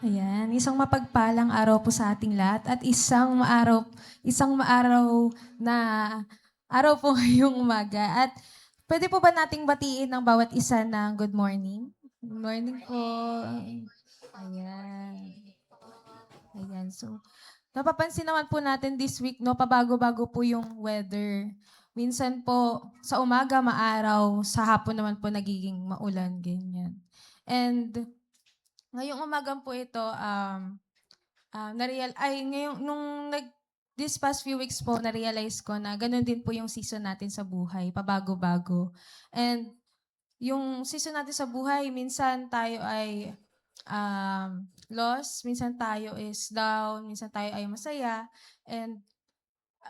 Ayan, isang mapagpalang araw po sa ating lahat at isang maaraw na araw po ngayong umaga. At pwede po ba nating batiin ng bawat isa ng good morning? Good morning po. Ayan. Ayan. So, napapansin naman po natin this week, no, pabago-bago po yung weather. Minsan po, sa umaga maaraw, sa hapon naman po nagiging maulan, ganyan. And ngayong umagang po ito, ngayong this past few weeks po, na-realize ko na gano'n din po yung season natin sa buhay, pabago-bago. And yung season natin sa buhay, minsan tayo ay lost, minsan tayo is down, minsan tayo ay masaya. And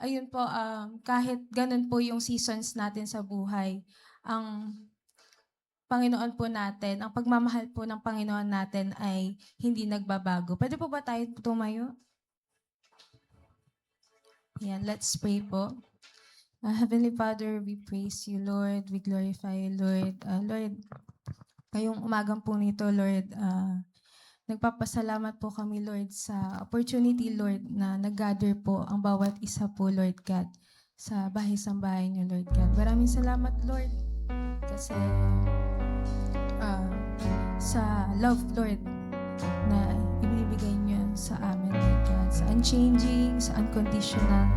ayun po, kahit gano'n po yung seasons natin sa buhay, ang Panginoon po natin, ang pagmamahal po ng Panginoon natin ay hindi nagbabago. Pwede po ba tayo tumayo? Yan, let's pray po. Heavenly Father, we praise you, Lord. We glorify you, Lord. Lord, ngayong umagang po nito, Lord, nagpapasalamat po kami, Lord, sa opportunity, Lord, na nag-gather po ang bawat isa po, Lord God, sa bahay-sambahay niyo, Lord God. Maraming salamat, Lord, kasi ah, sa love, Lord, na ibinibigay niyo sa amin, Lord God. Sa unchanging, sa unconditional,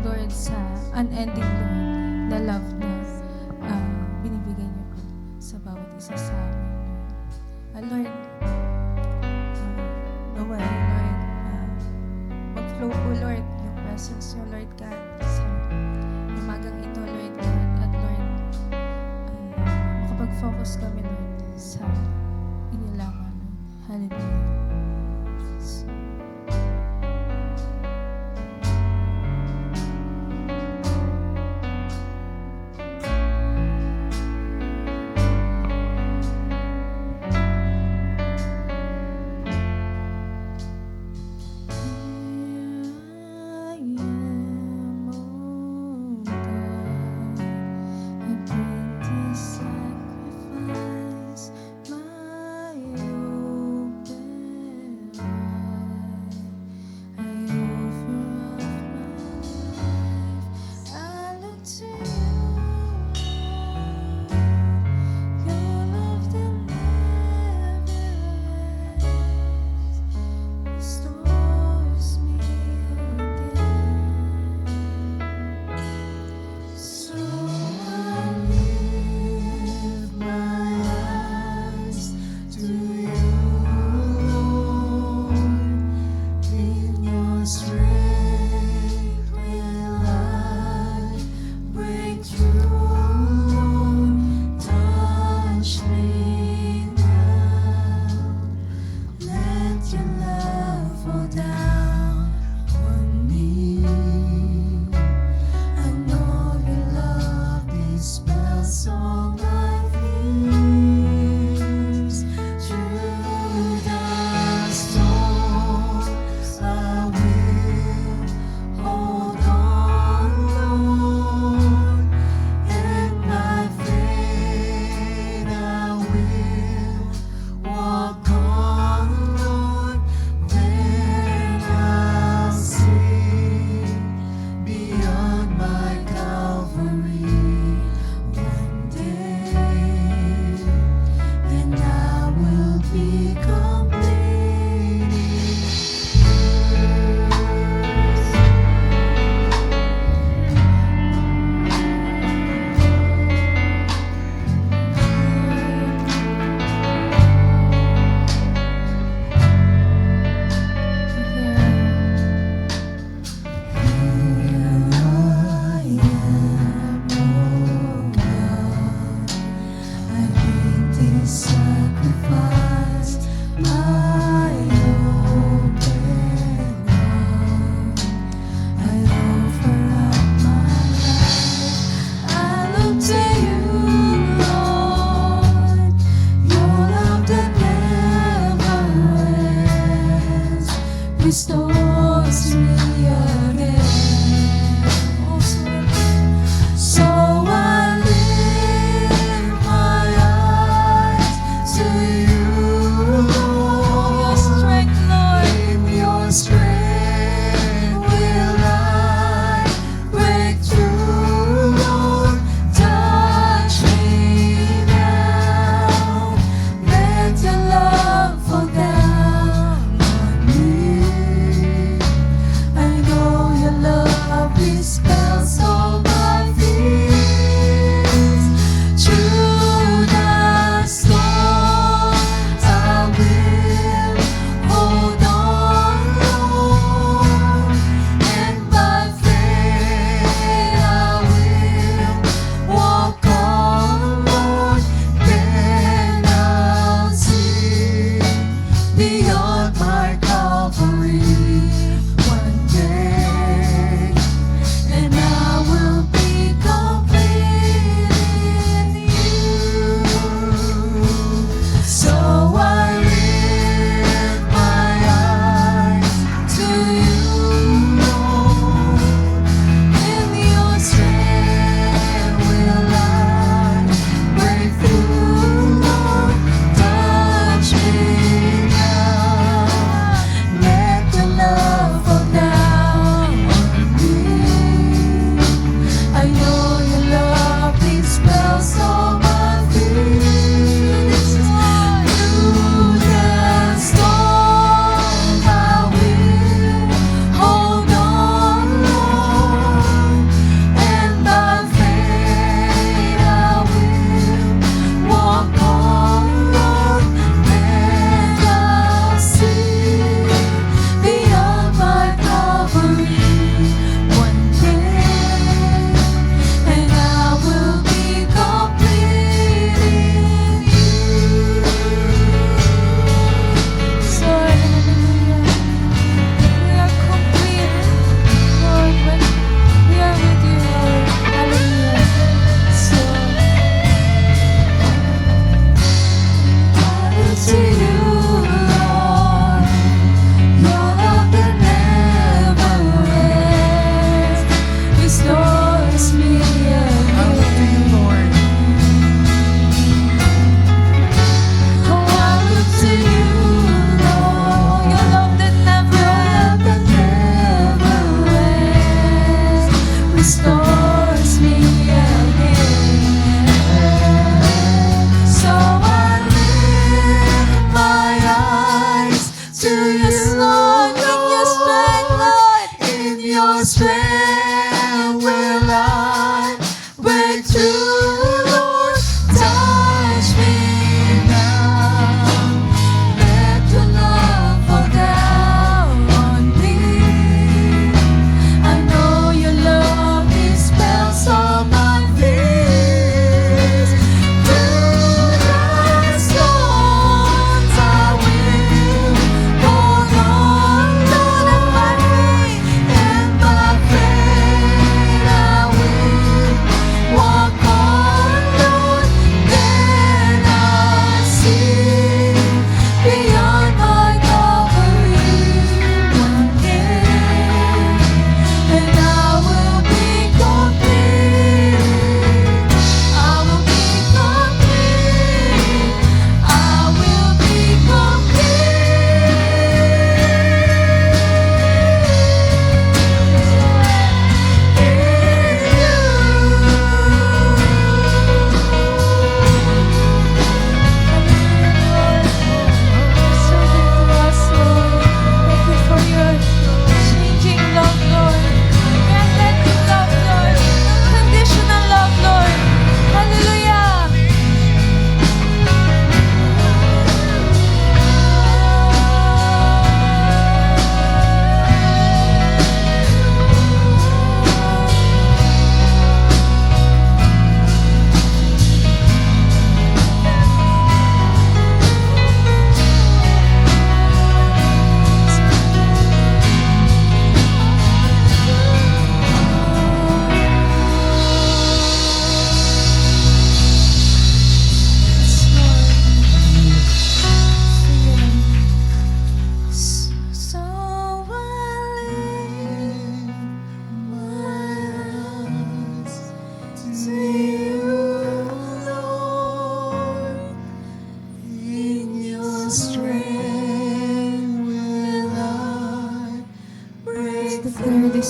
Lord, sa unending, Lord, na love na binibigay niyo po sa bawat isa sa amin, Lord. Lord, naway, Lord, mag-flow po, Lord, yung presence niyo, Lord God, sa umagang ito, Lord God. At Lord, makapag-focus kami, Lord, sa inyo lamang, Lord. Hallelujah. Here I am, oh God, I bring this sacrifice, my open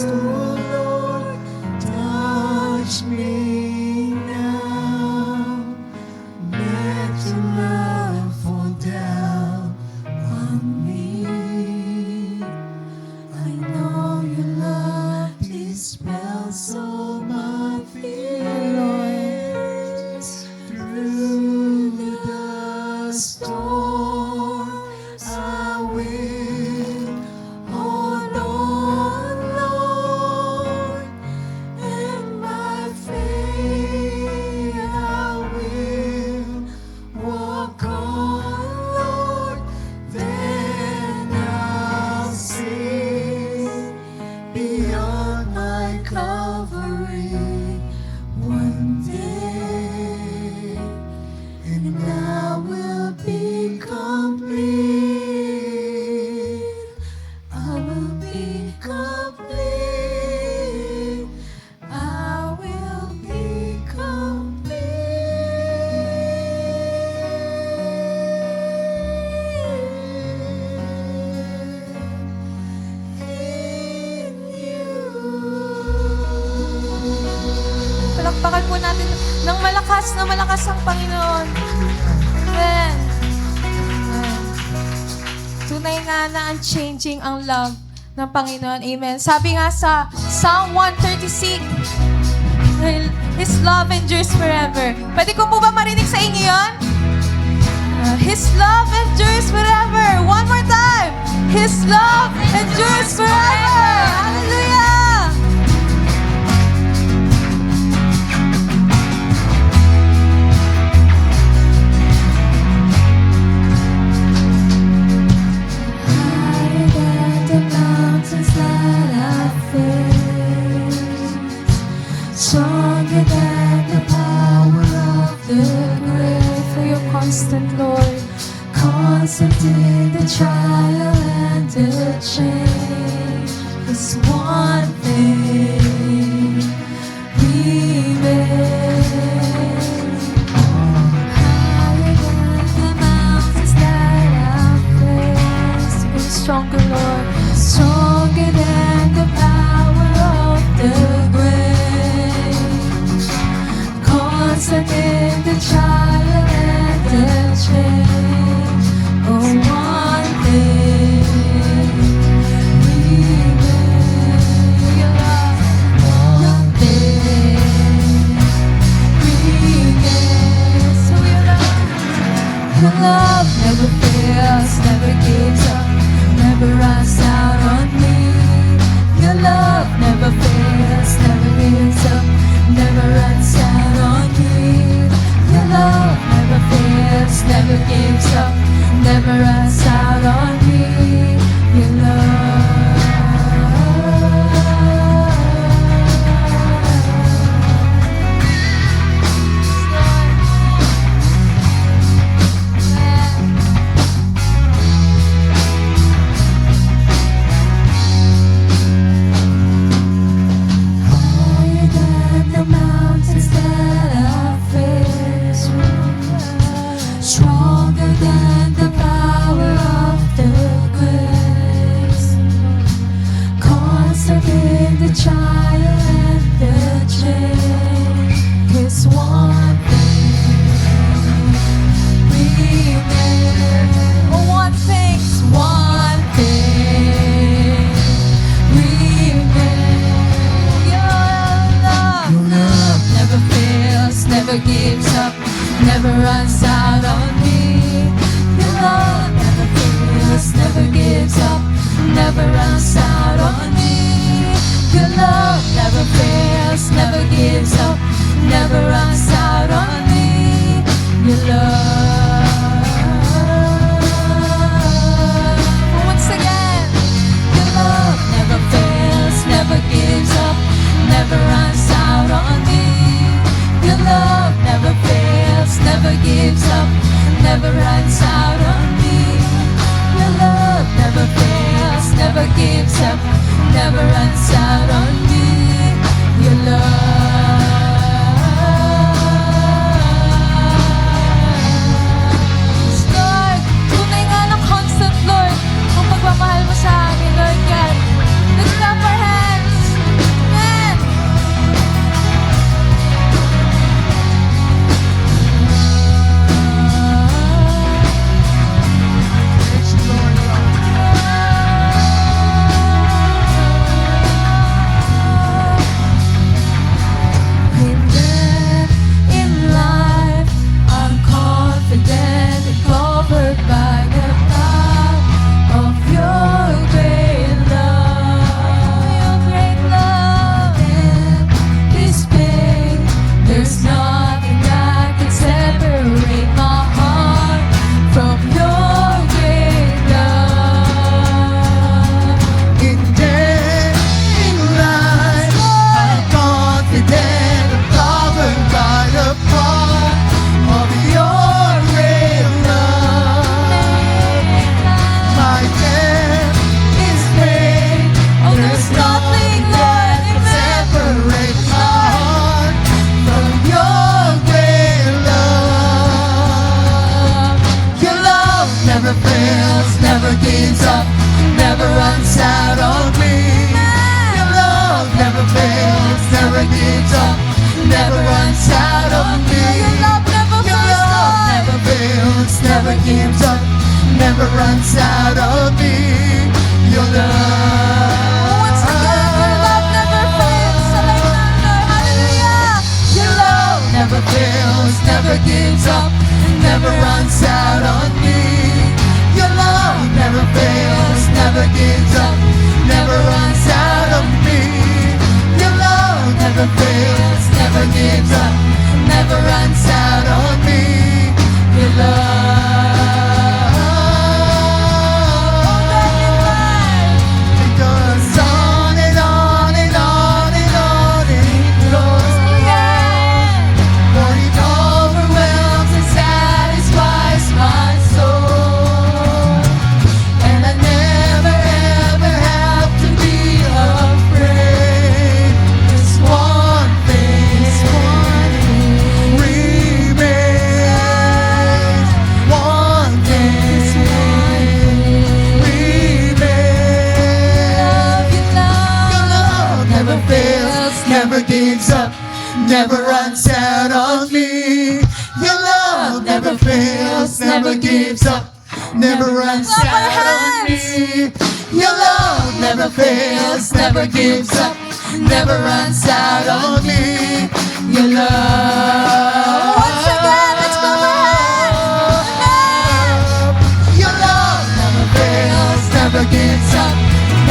Christ, oh Lord, touch me now. Let your love fall down on me. I know your love dispels all my fears. Through the storms, I will hold on, Lord, and by faith I will walk on, Lord. Then I'll see beyond my Calvary one day, and I will be complete. I will be complete. I will be complete in you. Palakpakan po natin ng malakas na malakas ang Panginoon. Amen. Amen. Tunay nga na unchanging ang love ng Panginoon. Amen. Sabi nga sa Psalm 136, His love endures forever. Pwede ko po ba marinig sa inyo yun? His love endures forever. One more time. His love endures forever. Hallelujah. Higher than the mountains that I face, stronger than the power of the grave. For your constant, Lord. Constant in the trial and the change. This one thing remains. Higher than the mountains that I face, You're stronger, Lord. stronger than the power of the grave. Constant in the trial and the change. Oh, one thing remains. Your love. One thing remains. So your love. Your love never fails, never gives up, never runs out on me. Your love never fails, never gives up, never runs out on me. Your love never fails, never gives up, never runs out on me. Your love. Higher than the mountains that I face, stronger than the power of the grace, constant in the trial and the change. 'Cause one thing remains. Oh, one thing. One thing remains. Your love. Your love never fails, never gives up, never runs out on me. Your love never fails, never gives up, never runs out on me. Your love never fails, never gives up, never runs out on me. Your love. Once again. Your love never fails, never gives up, never runs out on me. Your love never fails, never gives up, never runs out on me. Your love never fails, never gives up, never runs out on me. Your love. Lord, tunay nga ng constant, Lord, ang pagmamahal mo sa amin, Lord God. Let's clap our hands. never gives up, never runs out on me. Your love. Once again, your love never fails. Sabay thunder, hallelujah. Your love never fails, never gives up, Never runs out on me. Your love never fails, never gives up, never runs out on me. Your love never fails, never gives up, never runs out on me. Your love. It goes on and on and on and on and it goes. For it overwhelms and satisfies my soul. And I never ever have to be afraid. This one thing remains. One thing remains. Your love never fails, never gives up, never runs out on me. Your love never fails, never gives up, never runs out on me. Your love never fails, never gives up, never runs out on me. Your love. Once again, let's clap our hands. Your love never fails, never gives up,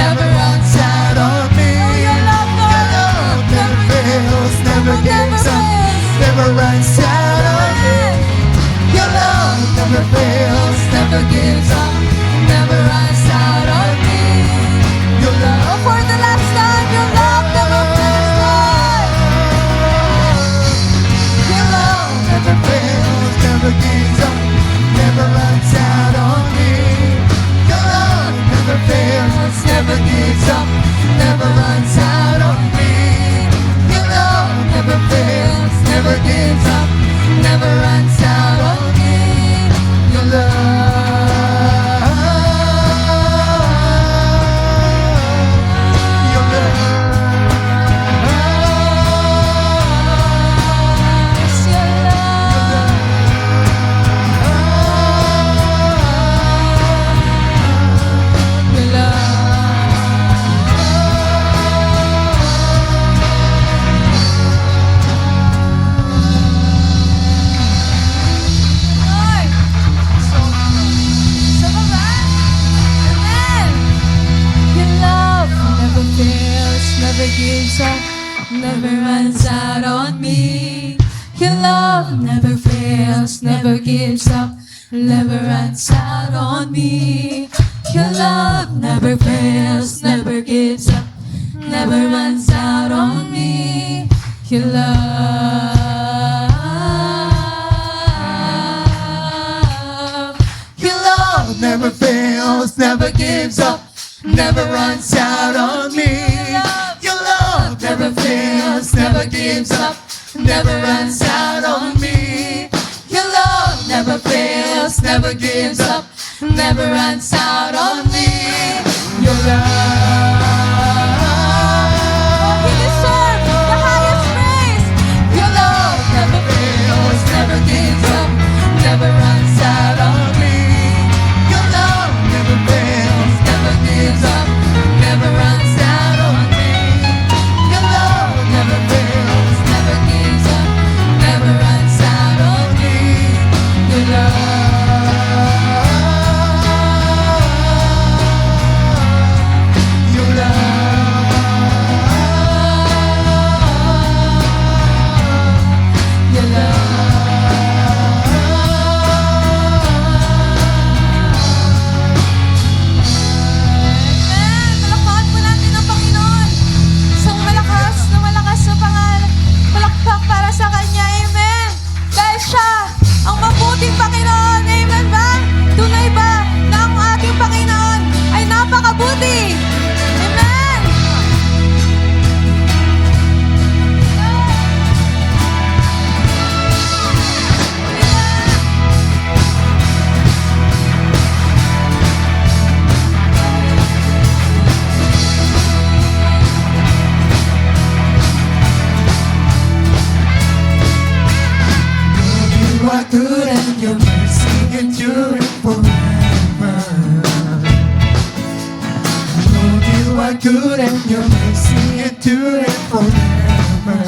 never runs out on me. Your love, Lord, Your love never fails, never gives up, never runs out on me. Your love never fails, never gives up, never runs out on me. Your love. For the last time, your love never fails, Lord. Your love never fails, never gives up, never runs out on me. Your love never fails, never gives up, never runs out on me. Your love never fails, never gives up, never runs out on me. Your love. Your love. It's your love. Your Lord. Sa baba. Amen. Your love never fails, never gives up, never runs out on me. Your love never fails, never gives up, never runs out on me. Your love never fails, never gives up, never runs out on me. Your love. Your love never fails, never gives up, never runs out on me. Your love never fails, never gives up, never runs out on me. Your love never fails, never gives up, never runs out on me. Your love. You deserve the highest praise. Your love never fails, never gives up, never runs out on me. Your love never fails, never gives up, never runs out on me. Your love never fails, never gives up, never runs out on me. Your love. Your love. Your Amen. Palakpakan po natin ang Panginoon. Isang malakas na pangalan. Palakpak para sa Kanya. Amen. Dahil siya ang mabuting Panginoon. Amen ba? Tunay ba na ang ating Panginoon ay napakabuti? Amen. You are good and your mercy endureth forever. Lord, you are good and your mercy endureth forever.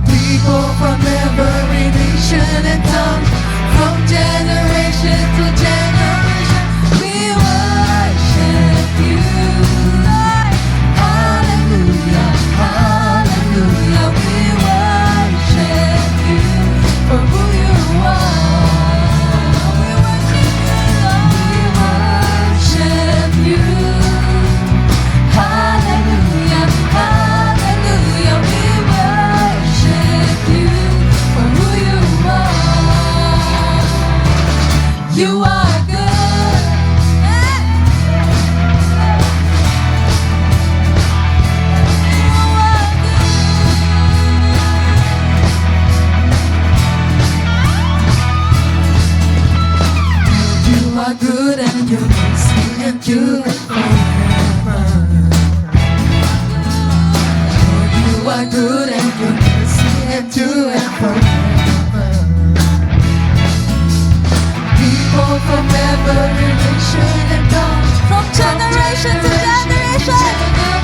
People from every nation and tongue, from generation to generation, we worship you. Hallelujah, hallelujah, we worship you for who you are. We worship you. Hallelujah, hallelujah, we worship you for who you are. You are good. You are good and your mercy endureth forever. Lord, you are good and your mercy endureth forever. People from every nation and tongue, From generation to generation,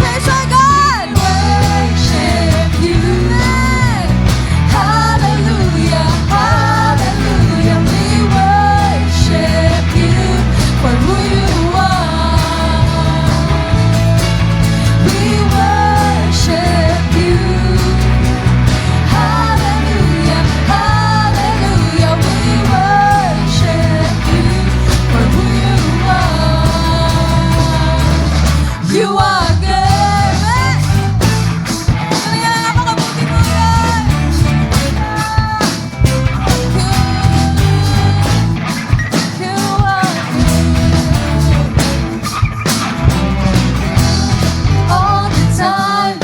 praise our God. worship you. Hallelujah, hallelujah, we worship you for who you are. We worship you. Hallelujah, hallelujah, we worship you for who you are. You are good. Talaga napakabuti mo, God. You are good. All the time,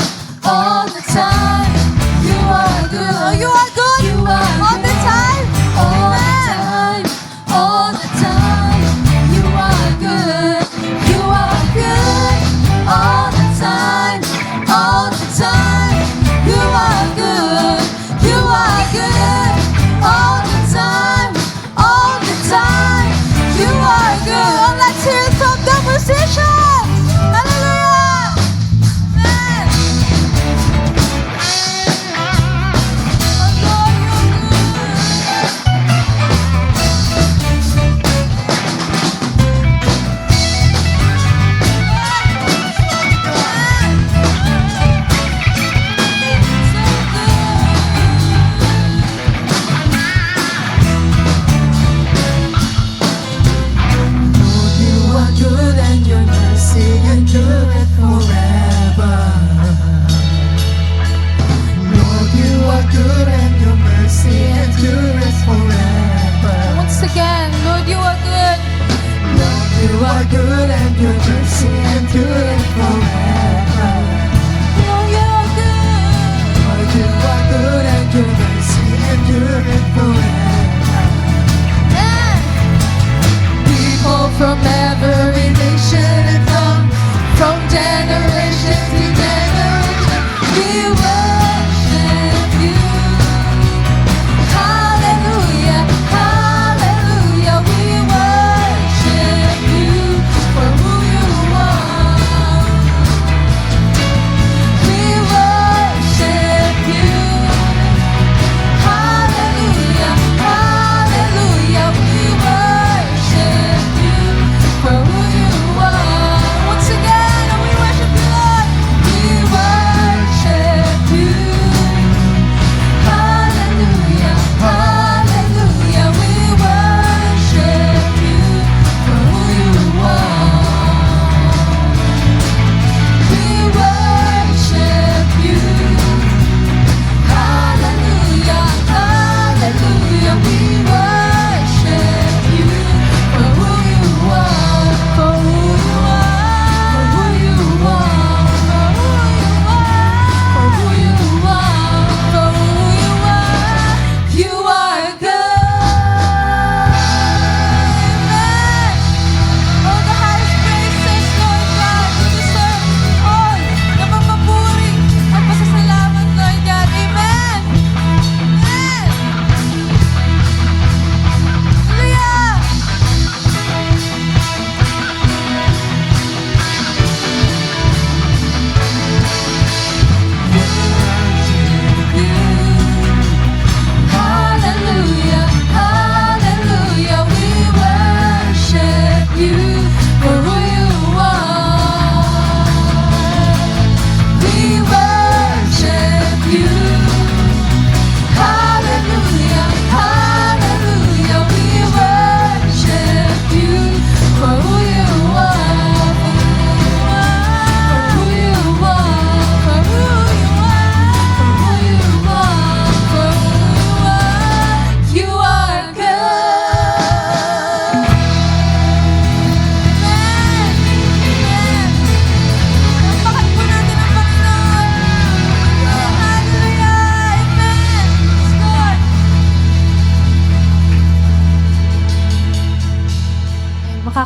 all the time. You are good. You are good. You are all the time. All the time, all the time. You are good. You are good. All the time, all the time. You are good. You are good. All the time, all the time. You are good. Oh, let's hear it from the musicians. Hallelujah. Amen. Oh, Lord, you are good and your mercy endureth forever. Lord, you are good and your mercy endureth forever. once again, Lord, you are good. Lord, you are good and your mercy endureth forever. Lord, you are good. Lord, you are good and your mercy endureth forever. Amen. People from every nation and tongue, from generation to generation, we worship you. Hallelujah, hallelujah, we worship you for who you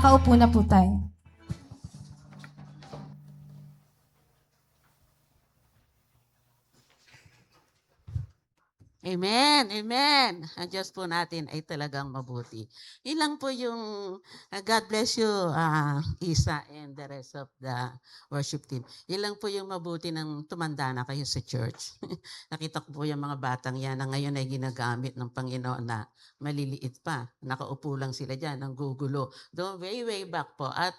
makaupo na po tayo. Amen, amen. Ang Diyos po natin ay talagang mabuti. Ilang po yung, God bless you, Isa and the rest of the worship team. Ilang po yung mabuti ng tumanda na kayo sa church. Nakita ko po yung mga batang yan na ngayon ay ginagamit ng Panginoon na maliliit pa. Nakaupo lang sila dyan, ang gugulo. Doon way back po. At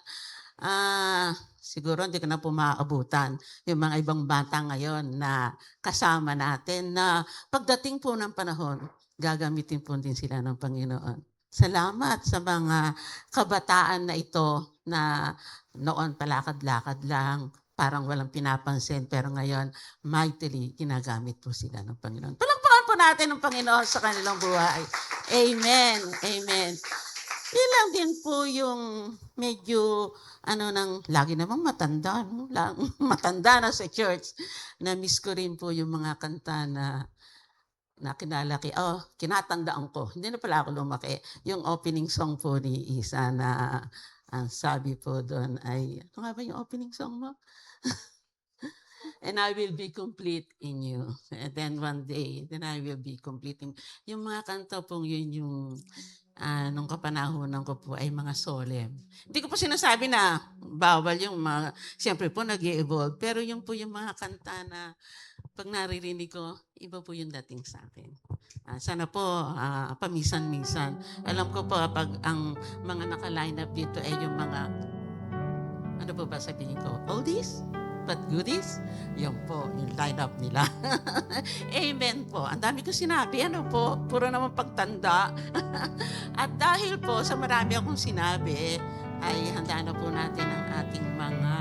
siguro hindi ko na po maaabutan yung mga ibang bata ngayon na kasama natin na pagdating po ng panahon, gagamitin po din sila ng Panginoon. Salamat sa mga kabataan na ito na noon palakad-lakad lang, parang walang pinapansin, pero ngayon mightily ginagamit po sila ng Panginoon. Palakpakan po natin ng Panginoon sa kanilang buhay. Amen. Amen. Ilang din po yung medyo lagi namang matanda, no? Matanda na sa church. Na-miss ko rin po yung mga kanta na kinatandaan ko. Hindi na pala ako lumaki. Yung opening song po ni Isa na ang sabi po doon ay, ano nga ba yung opening song mo? And I will be complete in you. And then one day, then I will be complete in you. Yung mga kanta pong yun yung nung kapanahonan ko po ay mga solemn. Hindi ko po sinasabi na bawal yung mga, siyempre po nag-i-evolve, pero yung po yung mga kanta na pag naririnig ko, iba po yung dating sa akin. Sana po, pamisan-misan. Alam ko po, pag ang mga naka-line up dito ay yung mga, ano po ba sabihin ko, oldies? But goodies, yun po, yung line-up nila. Amen po. Ang dami ko sinabi, puro naman pagtanda. At dahil po sa marami akong sinabi, ay handa na po natin ang ating mga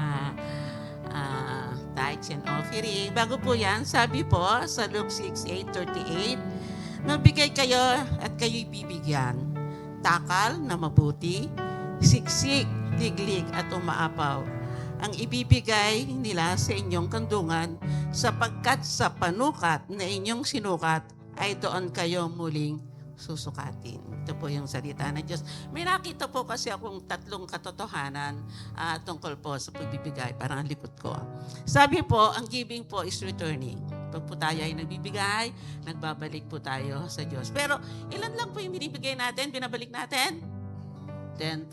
tithes and offering. Bago po yan, sabi po sa Luke 6:8-38, magbigay kayo at kayo'y bibigyan. Takal na mabuti, siksik, liglig at umaapaw ang ibibigay nila sa inyong kandungan sapagkat sa panukat na inyong sinukat ay doon kayo muling susukatin. Ito po yung salita ng Diyos. May nakita po kasi akong 3 katotohanan tungkol po sa pagbibigay. Parang ang likod ko. Sabi po, ang giving po is returning. Pag po tayo ay nagbibigay, nagbabalik po tayo sa Diyos. Pero ilan lang po yung binibigay natin, binabalik natin? 10%,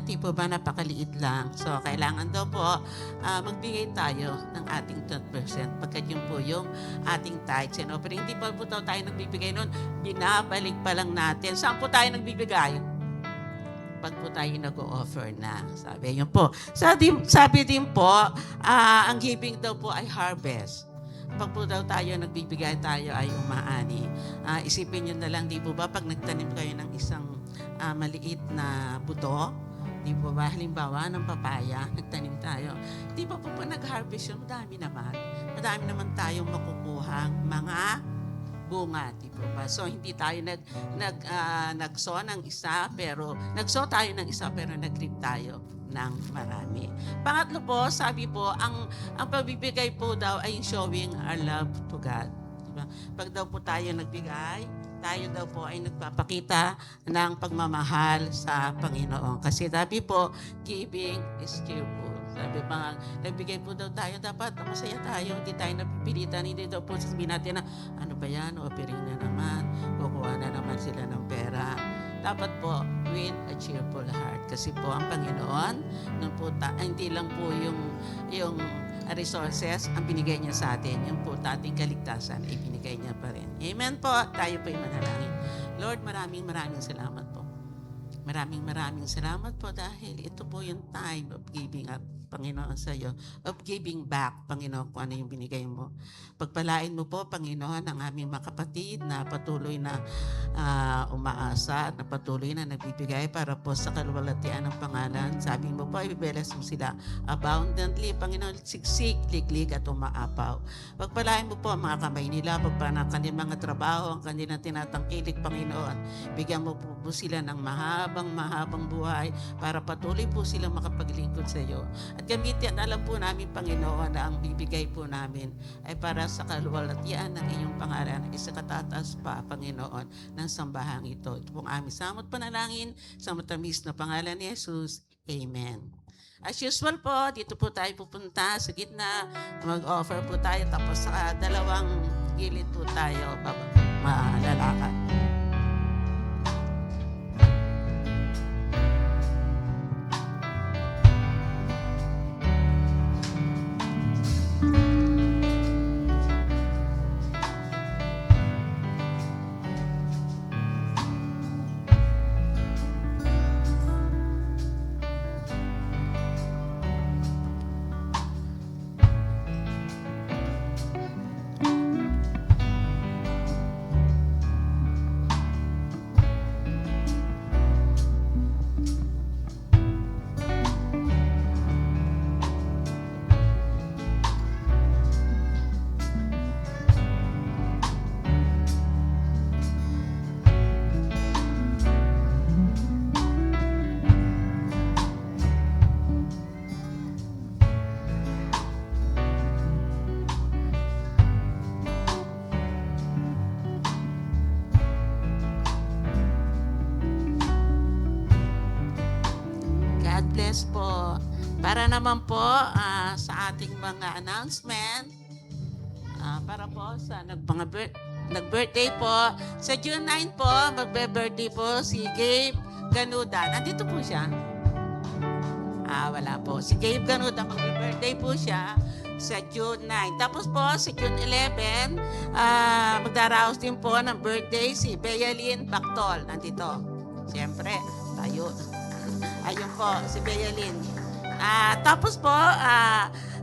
di po ba napakaliit lang? So, kailangan daw po magbigay tayo ng ating 10% pagkat yun po yung ating tithes and offering. Hindi pa po tayo nagbibigay nun, binabalik pa lang natin. Saan po tayo nagbibigay? Pag po tayo nag-o-offer na. Sabi yun po. Sabi din po, ang giving daw po ay harvest. Pag po daw tayo nagbibigay, tayo ay umaani. Isipin nyo na lang, di po ba, pag nagtanim kayo ng isang maliit na buto, di po ba, halimbawa ng papaya, nagtanim tayo, di ba po nag-harvest yun, madami naman tayong makukuhang mga bunga, di po ba? So, hindi tayo nagso ng isa, pero nag-reap tayo ng marami. Pangatlo po, sabi po, ang pagbibigay po daw ay showing our love to God. Diba? Pag daw po tayo nagbigay, tayo daw po ay nagpapakita ng pagmamahal sa Panginoon. Kasi sabi po, giving is cheerful. Sabi pa, nagbigay po daw tayo, dapat masaya tayo, hindi tayo napipilitan, hindi daw po sasabihin natin na, ano ba yan, offering na naman, kukuha na naman sila ng pera. Dapat po, with a cheerful heart. Kasi po, ang Panginoon, hindi lang po yung resources ang binigay niya sa atin. Yung po ating kaligtasan ay binigay niya pa rin. Amen po. Tayo po ay manalangin. Lord, maraming salamat po. Maraming salamat po dahil ito po yung time of giving up, Panginoon, sa iyo. Of giving back, Panginoon, kung ano yung binigay mo. Pagpalain mo po, Panginoon, ang aming mga kapatid na patuloy na umaasa, na patuloy na nagbibigay para po sa kaluwalhatian ng pangalan. Sabi mo po, i-bless mo sila abundantly, Panginoon, siksik, liglig at umaapaw. Pagpalain mo po ang mga kamay nila, pagpana kanilang mga trabaho, ang kanilang tinatangkilik, Panginoon. Bigyan mo po sila ng mahabang buhay para patuloy po silang makapaglingkod sa iyo. At gamitin, alam po namin, Panginoon, na ang bibigay po namin ay para sa kaluwalhatian ng iyong pangalan, isa katataas pa, Panginoon, ng sambahang ito. Ito pong aming samot panalangin sa matamis na pangalan ni Jesus. Amen. As usual po, dito po tayo pupunta sa gitna, mag-offer po tayo, tapos sa dalawang gilid po tayo malalakad. God bless po. Para naman po sa ating mga announcement, para po sa nag-birthday po, sa June 9 po, magbe-birthday po si Gabe Ganuda. Nandito po siya. Wala po. Si Gabe Ganuda, magbe-birthday po siya sa June 9. Tapos po, sa June 11, magdaraos din po ng birthday si Bealyn Bactol. Nandito. Siyempre, tayo. Ayun po, si Bealyn. Tapos po,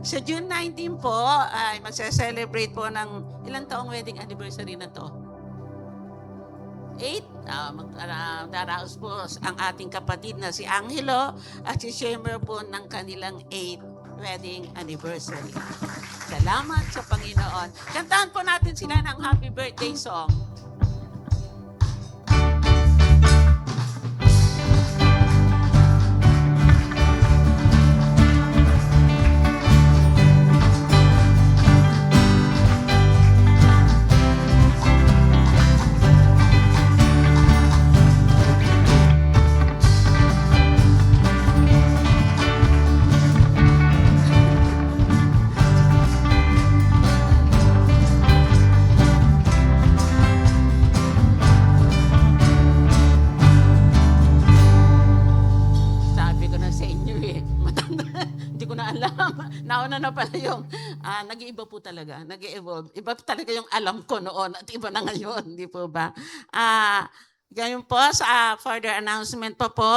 sa June 19 po, ay magse-celebrate po ng ilang taong wedding anniversary na to? 8. Daraos po ang ating kapatid na si Angelo at si Shemer po ng kanilang 8th wedding anniversary. Salamat sa Panginoon. Kantahan po natin sila ng happy birthday song. Nauna na pala yung, nag-iiba po talaga, nag-evolve. Iba talaga yung alam ko noon at iba na ngayon, di po ba? Ganyan po, sa further announcement po,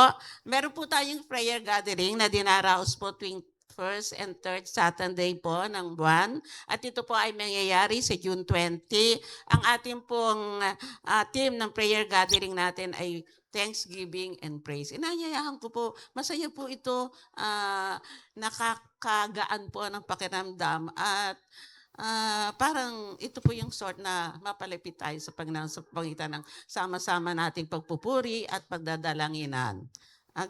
meron po tayong prayer gathering na dinaraos po tuwing first and third Saturday po ng buwan. At ito po ay mangyayari sa June 20. Ang ating pong team ng prayer gathering natin ay Thanksgiving and Praise. Inanyayahan ko po, masaya po ito, nakakagaan po ng pakiramdam at parang ito po yung sort na mapalapit tayo sa pangitan ng sama-sama nating pagpupuri at pagdadalanginan.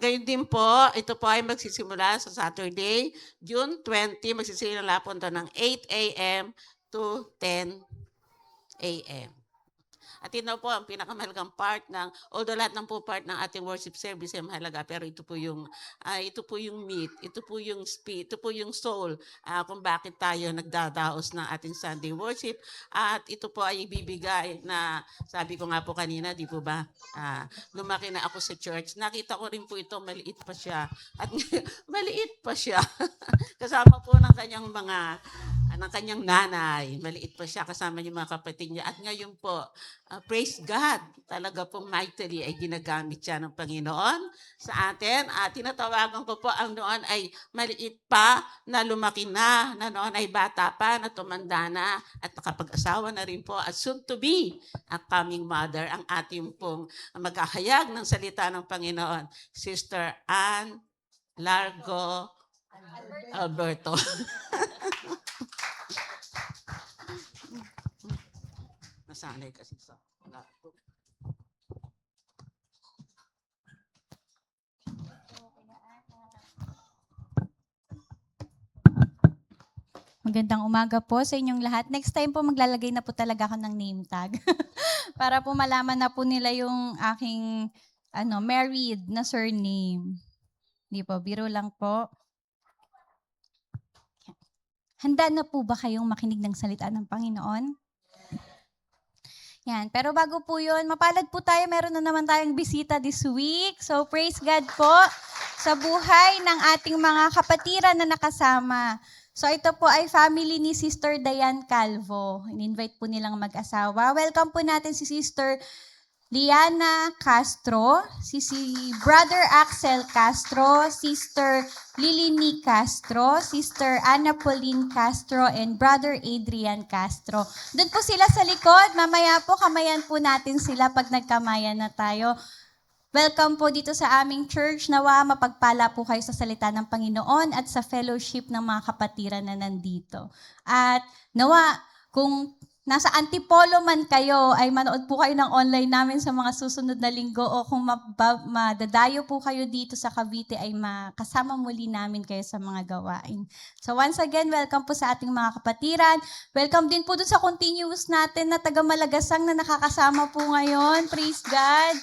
Gayon din po, ito po ay magsisimula sa Saturday, June 20, magsisimula po ito ng 8 a.m. to 10 a.m. At ito po ang pinakamahalagang part ng, although lahat ng po part ng ating worship service ay mahalaga, pero ito po yung meat, ito po yung spirit, ito po yung soul kung bakit tayo nagdadaos ng ating Sunday worship. At ito po ay ibibigay na, sabi ko nga po kanina, di po ba, lumaki na ako sa church. Nakita ko rin po ito, maliit pa siya. At maliit pa siya. Kasama po ng kanyang nanay. Maliit pa siya kasama yung mga kapatid niya. At ngayon po, praise God, talaga pong mightily ay ginagamit siya ng Panginoon sa atin. At tinatawagan ko po ang noon ay maliit pa, na lumaki na noon ay bata pa, na tumanda na, at nakapag-asawa na rin po. At soon to be, a coming mother, ang ating pong magkakayag ng salita ng Panginoon, Sister Ann Largo Alberto. Nasanay kasi sa Magandang umaga po sa inyong lahat. Next time po maglalagay na po talaga ako ng name tag. Para po malaman na po nila yung aking married na surname. Hindi po, biro lang po. Handa na po ba kayong makinig ng salita ng Panginoon? Yan. Pero bago po yun, mapalad po tayo. Meron na naman tayong bisita this week. So praise God po sa buhay ng ating mga kapatiran na nakasama. So ito po ay family ni Sister Diane Calvo. In-invite po nilang mag-asawa. Welcome po natin si Sister Liana Castro, si Brother Axel Castro, Sister Lilini Castro, Sister Ana Pauline Castro, and Brother Adrian Castro. Doon po sila sa likod. Mamaya po, kamayan po natin sila pag nagkamayan na tayo. Welcome po dito sa aming church. Nawa mapagpala po kayo sa salita ng Panginoon at sa fellowship ng mga kapatiran na nandito. At nawa, kung nasa Antipolo man kayo, ay manood po kayo ng online namin sa mga susunod na linggo o kung madadayo po kayo dito sa Cavite ay makasama muli namin kayo sa mga gawain. So once again, welcome po sa ating mga kapatiran. Welcome din po dun sa continuous natin na taga Malagasang na nakakasama po ngayon. Praise God!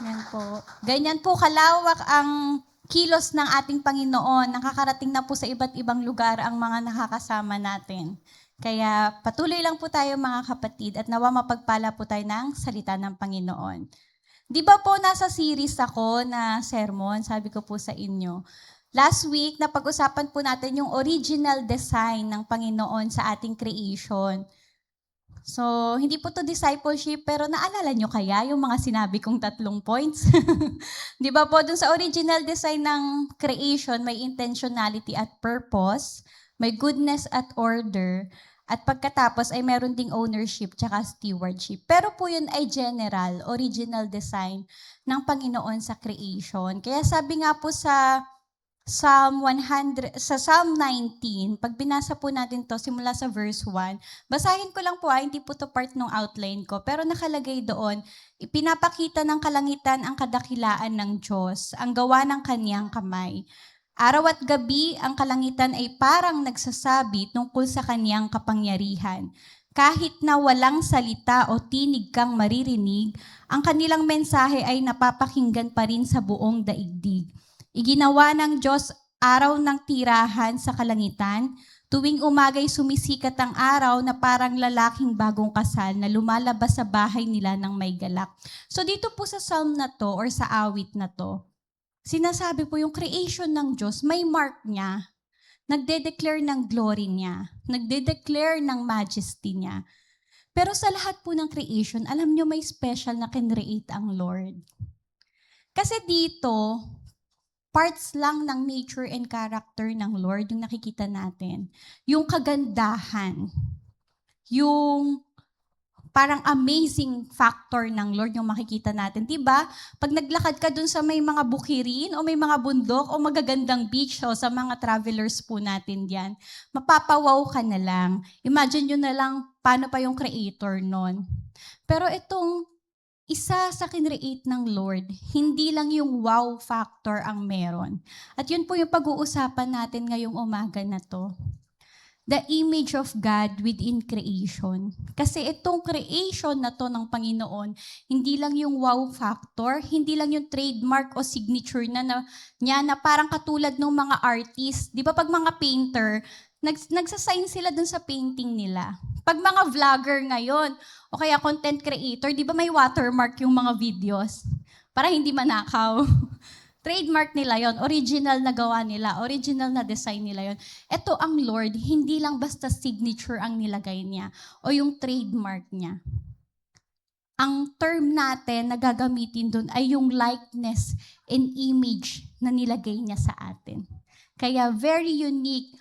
Yan po. Ganyan po kalawak ang kilos ng ating Panginoon. Nakakarating na po sa iba't ibang lugar ang mga nakakasama natin. Kaya patuloy lang po tayo mga kapatid at nawa mapagpala po tayo ng salita ng Panginoon. Di ba po nasa series ako na sermon, sabi ko po sa inyo. Last week, napag-usapan po natin yung original design ng Panginoon sa ating creation. So, hindi po to discipleship, pero naalala nyo kaya yung mga sinabi kong 3 points? Di ba po, dun sa original design ng creation, may intentionality at purpose, may goodness at order, at pagkatapos ay meron ding ownership tsaka stewardship. Pero po yun ay general, original design ng Panginoon sa creation. Kaya sabi nga po sa Psalm 19, pag binasa po natin to simula sa verse 1, basahin ko lang po, hindi po to part ng outline ko, pero nakalagay doon, ipinapakita ng kalangitan ang kadakilaan ng Diyos, ang gawa ng kaniyang kamay. Araw at gabi, ang kalangitan ay parang nagsasabi tungkol sa kaniyang kapangyarihan. Kahit na walang salita o tinig kang maririnig, ang kanilang mensahe ay napapakinggan pa rin sa buong daigdig. Iginawa ng Diyos araw ng tirahan sa kalangitan. Tuwing umaga'y sumisikat ang araw na parang lalaking bagong kasal na lumalabas sa bahay nila ng may galak. So dito po sa psalm na to or sa awit na to, sinasabi po yung creation ng Diyos, may mark niya. Nagde-declare ng glory niya. Nagde-declare ng majesty niya. Pero sa lahat po ng creation, alam nyo may special na kinreate ang Lord. Kasi dito, parts lang ng nature and character ng Lord yung nakikita natin. Yung kagandahan, yung parang amazing factor ng Lord yung makikita natin. Diba? Pag naglakad ka dun sa may mga bukirin o may mga bundok o magagandang beach o sa mga travelers po natin diyan, mapapawaw ka na lang. Imagine nyo na lang paano pa yung creator nun. Pero itong isa sa kinreate ng Lord, hindi lang yung wow factor ang meron. At yun po yung pag-uusapan natin ngayong umaga na to. The image of God within creation. Kasi itong creation na to ng Panginoon, hindi lang yung wow factor, hindi lang yung trademark o signature niya na parang katulad ng mga artist. Di ba pag mga painter, nagsasign sila dun sa painting nila. Pag mga vlogger ngayon, o kaya content creator, di ba may watermark yung mga videos? Para hindi manakaw. Trademark nila yon, original na gawa nila, original na design nila yon. Ito ang Lord, hindi lang basta signature ang nilagay niya o yung trademark niya. Ang term natin na gagamitin doon ay yung likeness and image na nilagay niya sa atin. Kaya very unique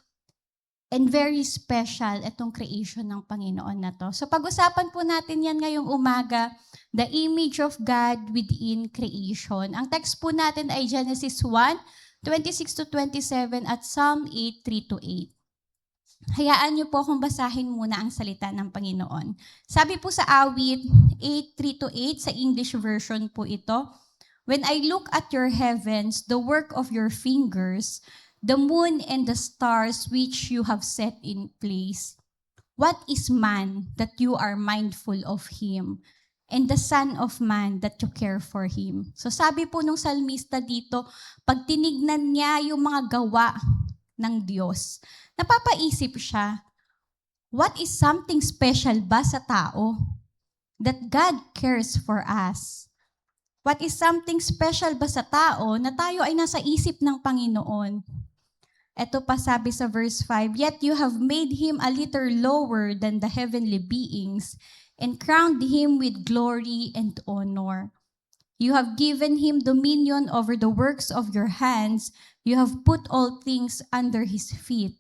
and very special itong creation ng Panginoon na to. So pag-usapan po natin yan ngayong umaga, the image of God within creation. Ang text po natin ay Genesis 1:26-27 at Psalm 8:3-8. Hayaan niyo po akong basahin muna ang salita ng Panginoon. Sabi po sa awit 8:3-8 sa English version po ito, "When I look at your heavens, the work of your fingers, the moon and the stars which you have set in place. What is man that you are mindful of him, and the Son of Man that you care for Him. So sabi po nung salmista dito, pag tinignan niya yung mga gawa ng Diyos, napapaisip siya, what is something special ba sa tao that God cares for us? What is something special ba sa tao na tayo ay nasa isip ng Panginoon? Ito pa sabi sa verse 5, yet you have made him a little lower than the heavenly beings and crowned him with glory and honor. You have given him dominion over the works of your hands. You have put all things under his feet.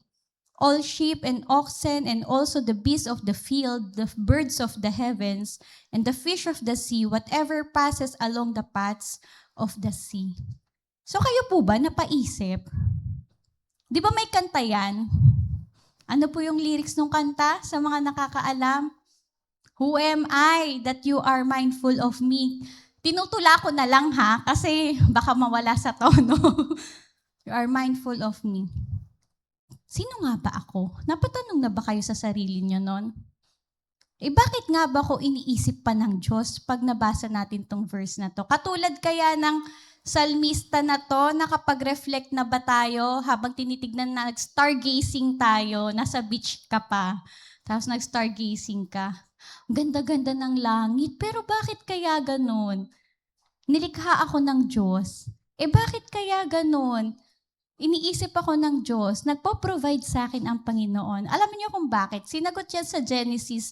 All sheep and oxen, and also the beasts of the field, the birds of the heavens, and the fish of the sea, whatever passes along the paths of the sea. So kayo po ba napaisip? Di ba may kanta yan? Ano po yung lyrics ng kanta sa mga nakakaalam? Who am I that you are mindful of me? Tinutula ko na lang ha, kasi baka mawala sa tono. You are mindful of me. Sino nga ba ako? Napatanong na ba kayo sa sarili nyo nun? Bakit nga ba ako iniisip pa ng Diyos pag nabasa natin tong verse na to? Katulad kaya ng salmista na to, nakapag-reflect na ba tayo habang tinitignan na nag-stargazing tayo, nasa beach ka pa, tapos nag-stargazing ka. Ganda-ganda ng langit, pero bakit kaya ganun? Nilikha ako ng Diyos. Bakit kaya ganun? Iniisip ako ng Diyos, nagpo-provide sa akin ang Panginoon. Alam niyo kung bakit? Sinagot yan sa Genesis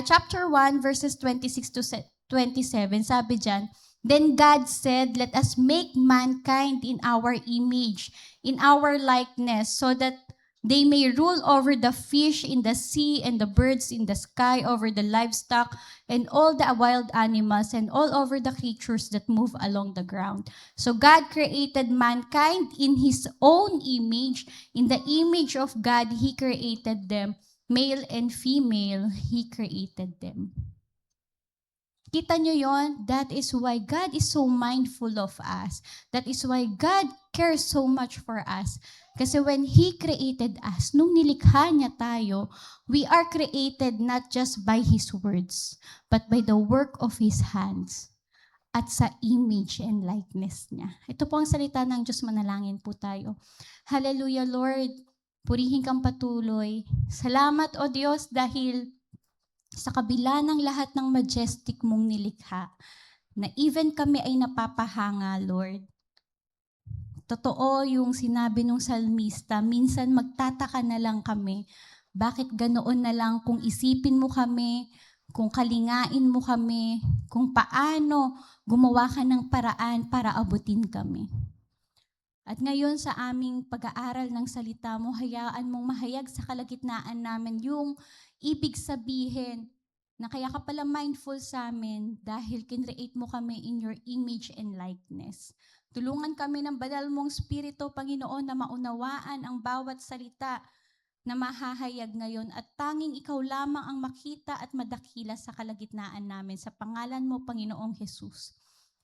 chapter 1, verses 26 to 27. Sabi dyan, then God said, let us make mankind in our image, in our likeness, so that they may rule over the fish in the sea and the birds in the sky, over the livestock and all the wild animals and all over the creatures that move along the ground. So God created mankind in His own image. In the image of God, He created them. Male and female, He created them. Kita nyo yon? That is why God is so mindful of us. That is why God cares so much for us. Kasi when He created us, nung nilikha niya tayo, we are created not just by His words, but by the work of His hands at sa image and likeness niya. Ito po ang salita ng Diyos, manalangin po tayo. Hallelujah, Lord. Purihin kang patuloy. Salamat, O Diyos, dahil sa kabila ng lahat ng majestic mong nilikha, na even kami ay napapahanga, Lord. Totoo yung sinabi ng salmista, minsan magtataka na lang kami, bakit ganoon na lang kung isipin mo kami, kung kalingain mo kami, kung paano gumawa ka ng paraan para abutin kami. At ngayon sa aming pag-aaral ng salita mo, hayaan mong mahayag sa kalagitnaan namin yung ibig sabihin na kaya ka pala mindful sa amin dahil kinreate mo kami in your image and likeness. Tulungan kami ng banal mong Espiritu, Panginoon, na maunawaan ang bawat salita na mahahayag ngayon at tanging ikaw lamang ang makita at madakila sa kalagitnaan namin. Sa pangalan mo, Panginoong Jesus.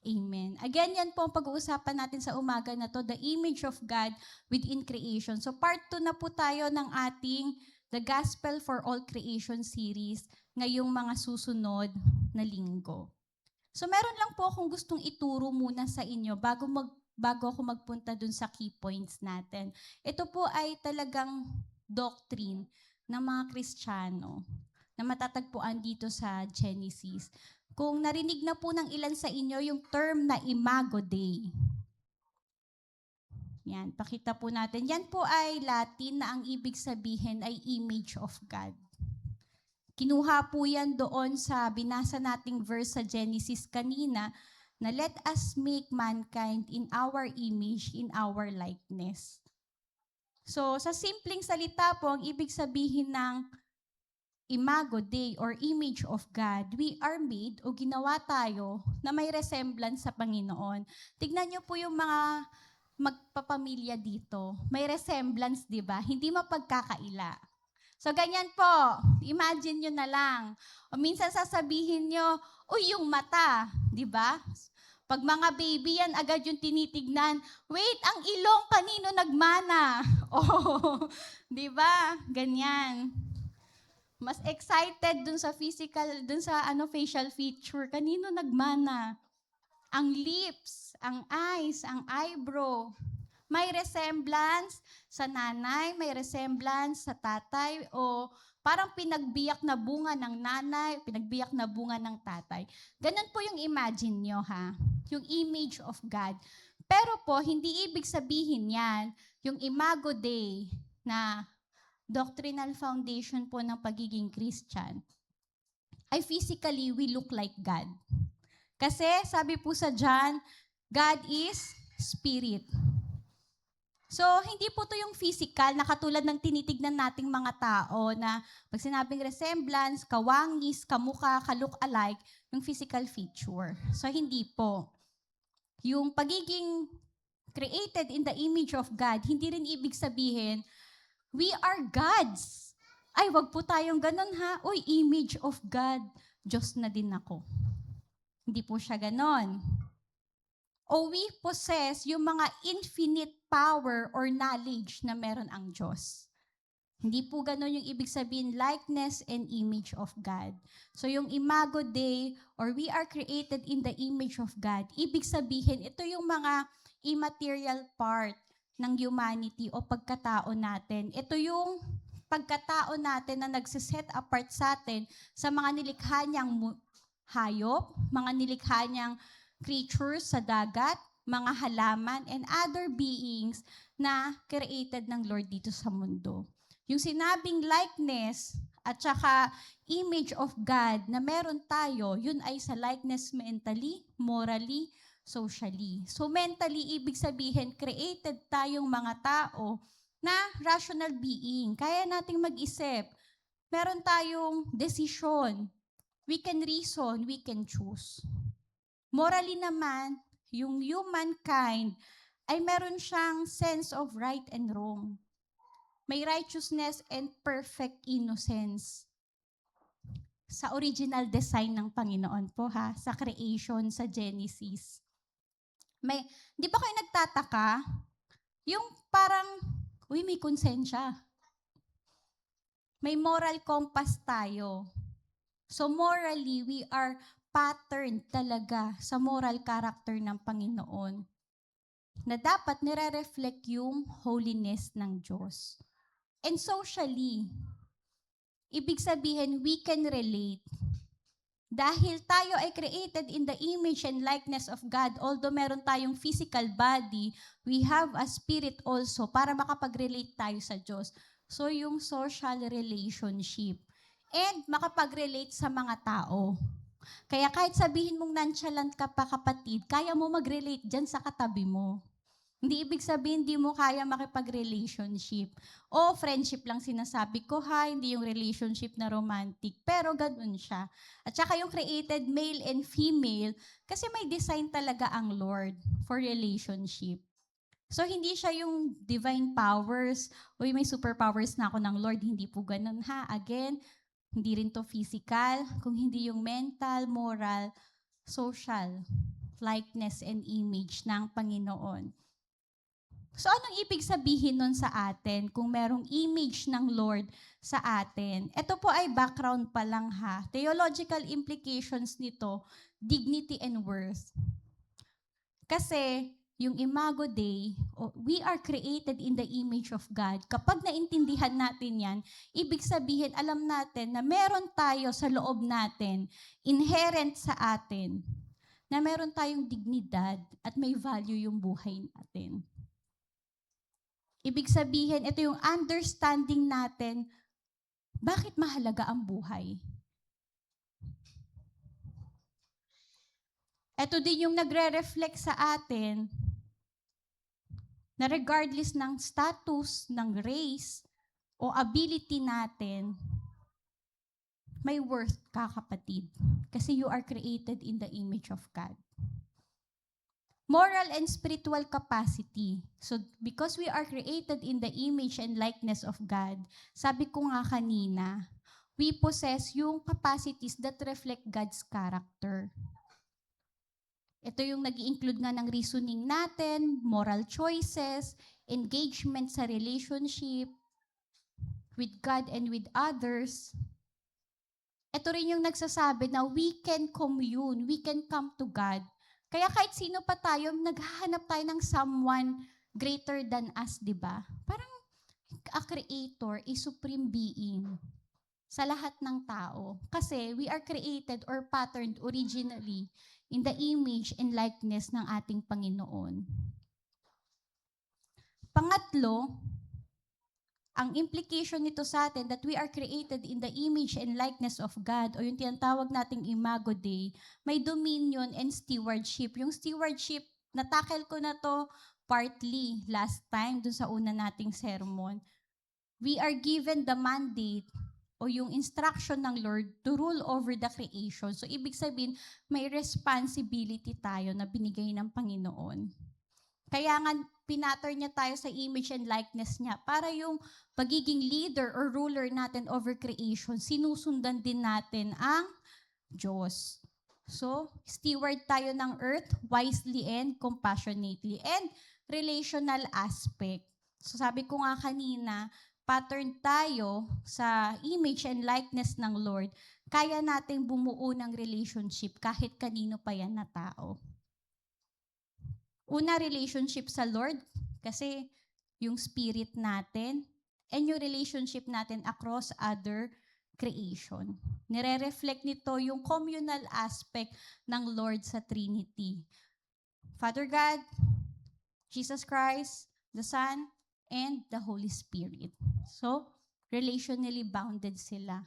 Amen. Again, yan po ang pag-uusapan natin sa umaga na to, the image of God within creation. So part 2 na po tayo ng ating The Gospel for All Creation series ngayong mga susunod na linggo. So meron lang po akong gustong ituro muna sa inyo bago ako magpunta dun sa key points natin. Ito po ay talagang doctrine ng mga Kristiyano na matatagpuan dito sa Genesis. Kung narinig na po ng ilan sa inyo yung term na Imago Dei. Yan, pakita po natin. Yan po ay Latin na ang ibig sabihin ay image of God. Kinuha po yan doon sa binasa nating verse sa Genesis kanina na let us make mankind in our image, in our likeness. So sa simpleng salita po, ang ibig sabihin ng Imago Dei or image of God, we are made o ginawa tayo na may resemblance sa Panginoon. Tignan niyo po yung mga magpapamilya dito. May resemblance, di ba? Hindi mapagkakaila. So, ganyan po. Imagine nyo na lang. O minsan sasabihin nyo, uy, yung mata. Di ba? Pag mga baby yan, agad yung tinitignan. Wait, ang ilong kanino nagmana? Oh, di ba? Ganyan. mas excited dun sa physical, dun sa facial feature. Kanino nagmana? Ang lips, ang eyes, ang eyebrow. May resemblance sa nanay, may resemblance sa tatay, o parang pinagbiyak na bunga ng nanay, pinagbiyak na bunga ng tatay. Ganun po yung imagine nyo, ha? Yung image of God. Pero po, hindi ibig sabihin yan, yung Imago Dei na doctrinal foundation po ng pagiging Christian, ay physically we look like God. Kasi sabi po sa John, God is spirit. So, hindi po to yung physical na katulad ng tinitignan nating mga tao na pag sinabing resemblance, kawangis, kamukha, ka-look alike, yung physical feature. So, hindi po. Yung pagiging created in the image of God, hindi rin ibig sabihin, we are gods. Ay, wag po tayong ganun ha. Uy, image of God. Diyos na din ako. Hindi po siya ganon. O we possess yung mga infinite power or knowledge na meron ang Diyos. Hindi po ganon yung ibig sabihin, likeness and image of God. So yung Imago Dei, or we are created in the image of God, ibig sabihin, ito yung mga immaterial part ng humanity o pagkatao natin. Ito yung pagkatao natin na nagsiset apart sa atin sa mga nilikha niyang hayop, mga nilikha niyang creatures sa dagat, mga halaman, and other beings na created ng Lord dito sa mundo. Yung sinabing likeness at saka image of God na meron tayo, yun ay sa likeness mentally, morally, socially. So mentally, ibig sabihin, created tayong mga tao na rational being. Kaya nating mag-isip. Meron tayong decision. We can reason, we can choose. Morally naman, yung humankind ay meron siyang sense of right and wrong. May righteousness and perfect innocence. Sa original design ng Panginoon po ha, sa creation, sa Genesis. Di ba kayo nagtataka? Yung parang, may konsensya. May moral compass tayo. So morally, we are patterned talaga sa moral character ng Panginoon na dapat nire-reflect yung holiness ng Diyos. And socially, ibig sabihin, we can relate. Dahil tayo ay created in the image and likeness of God, although meron tayong physical body, we have a spirit also para makapag-relate tayo sa Diyos. So yung social relationship. And makapag-relate sa mga tao. Kaya kahit sabihin mong nonchalant ka pa kapatid, kaya mo mag-relate dyan sa katabi mo. Hindi ibig sabihin hindi mo kaya makipag-relationship. O friendship lang sinasabi ko ha, hindi yung relationship na romantic. Pero ganun siya. At saka yung created male and female, kasi may design talaga ang Lord for relationship. So hindi siya yung divine powers, may superpowers na ako ng Lord, hindi po ganun ha. Again, hindi rin to physical, kung hindi yung mental, moral, social, likeness and image ng Panginoon. So anong ibig sabihin nun sa atin kung merong image ng Lord sa atin? Ito po ay background pa lang ha. Theological implications nito, dignity and worth. Kasi yung Imago Dei, we are created in the image of God. Kapag naintindihan natin yan, ibig sabihin, alam natin na meron tayo sa loob natin, inherent sa atin, na meron tayong dignidad at may value yung buhay natin. Ibig sabihin, ito yung understanding natin, bakit mahalaga ang buhay? Ito din yung nagre-reflect sa atin na regardless ng status, ng race, o ability natin, may worth ka kapatid. Kasi you are created in the image of God. Moral and spiritual capacity. So, because we are created in the image and likeness of God, sabi ko nga kanina, we possess yung capacities that reflect God's character. Ito yung nag-i-include nga ng reasoning natin, moral choices, engagement sa relationship with God and with others, ito rin yung nagsasabi na we can commune, we can come to God. Kaya kahit sino pa tayo, naghahanap tayo ng someone greater than us, di ba? Parang a creator, a supreme being sa lahat ng tao. Kasi we are created or patterned originally in the image and likeness ng ating Panginoon. Pangatlo, ang implication nito sa atin that we are created in the image and likeness of God o yung tinatawag nating Imago Dei, may dominion and stewardship. Yung stewardship, natakel ko na to partly last time dun sa una nating sermon. We are given the mandate o yung instruction ng Lord to rule over the creation. So, ibig sabihin, may responsibility tayo na binigay ng Panginoon. Kaya nga, pinattern niya tayo sa image and likeness niya para yung pagiging leader or ruler natin over creation, sinusundan din natin ang Diyos. So, steward tayo ng earth wisely and compassionately. And relational aspect. So, sabi ko nga kanina, pattern tayo sa image and likeness ng Lord. Kaya nating bumuo ng relationship kahit kanino pa yan na tao. Una, relationship sa Lord, kasi yung spirit natin, and yung relationship natin across other creation. Nire-reflect nito yung communal aspect ng Lord sa Trinity. Father God, Jesus Christ, the Son, and the Holy Spirit. So, relationally bounded sila.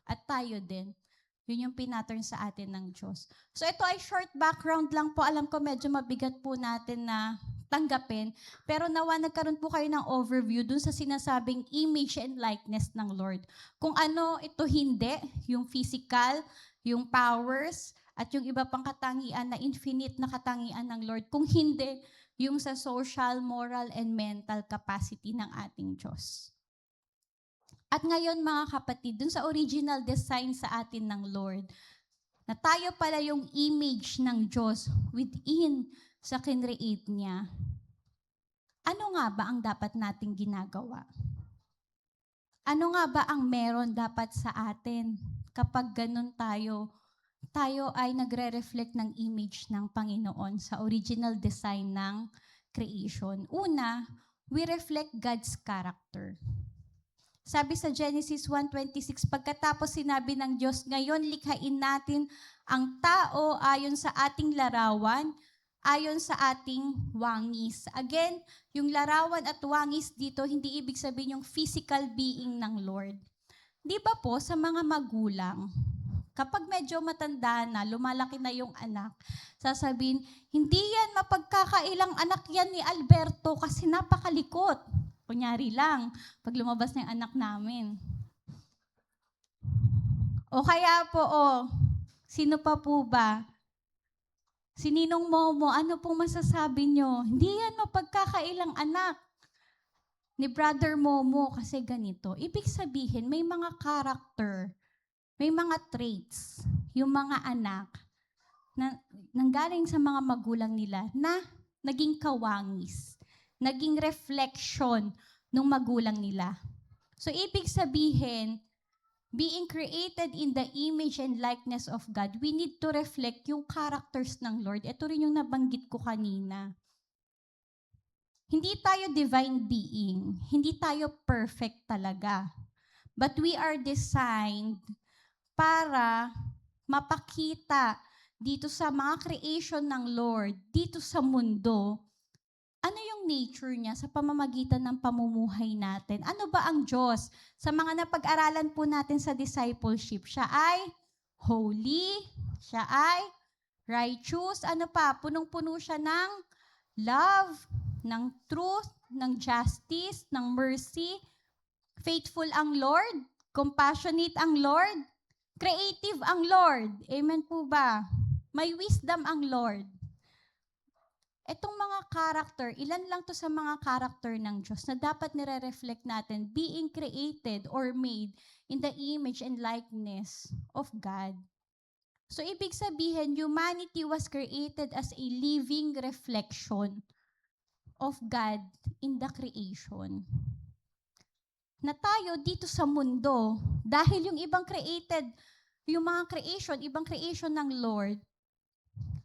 At tayo din. Yun yung pinattern sa atin ng Diyos. So ito ay short background lang po. Alam ko medyo mabigat po natin na tanggapin. Pero nawa nagkaroon po kayo ng overview dun sa sinasabing image and likeness ng Lord. Kung ano ito hindi, yung physical, yung powers, at yung iba pang katangian na infinite na katangian ng Lord. Kung hindi, yung sa social, moral, and mental capacity ng ating Diyos. At ngayon mga kapatid, dun sa original design sa atin ng Lord, na tayo pala yung image ng Diyos within sa kinreate niya, ano nga ba ang dapat nating ginagawa? Ano nga ba ang meron dapat sa atin kapag ganun tayo ay nagre-reflect ng image ng Panginoon sa original design ng creation? Una, we reflect God's character. Sabi sa Genesis 1:26, pagkatapos sinabi ng Diyos, ngayon likhain natin ang tao ayon sa ating larawan, ayon sa ating wangis. Again, yung larawan at wangis dito, hindi ibig sabihin yung physical being ng Lord. Di ba po sa mga magulang, kapag medyo matanda na, lumalaki na yung anak, sasabihin, hindi yan mapagkakailang anak yan ni Alberto kasi napakalikot. Kunyari lang, pag lumabas na yung anak namin. O kaya po, sino pa po ba? Si Ninong Momo, ano pong masasabi nyo? Hindi yan mapagkakailang anak ni Brother Momo kasi ganito. Ibig sabihin, may mga character, may mga traits, yung mga anak na nanggaling sa mga magulang nila na naging kawangis, naging reflection ng magulang nila. So, ibig sabihin, being created in the image and likeness of God, we need to reflect yung characters ng Lord. Ito rin yung nabanggit ko kanina. Hindi tayo divine being. Hindi tayo perfect talaga. But we are designed para mapakita dito sa mga creation ng Lord, dito sa mundo, ano yung nature niya sa pamamagitan ng pamumuhay natin? Ano ba ang Diyos? Sa mga napag-aralan po natin sa discipleship, siya ay holy, siya ay righteous, ano pa? Punong-puno siya ng love, ng truth, ng justice, ng mercy. Faithful ang Lord, compassionate ang Lord, creative ang Lord. Amen po ba? May wisdom ang Lord. Etong mga character, ilan lang to sa mga character ng Diyos na dapat nire-reflect natin being created or made in the image and likeness of God. So, ibig sabihin, humanity was created as a living reflection of God in the creation. Na tayo dito sa mundo, dahil yung ibang created yung mga creation, ibang creation ng Lord,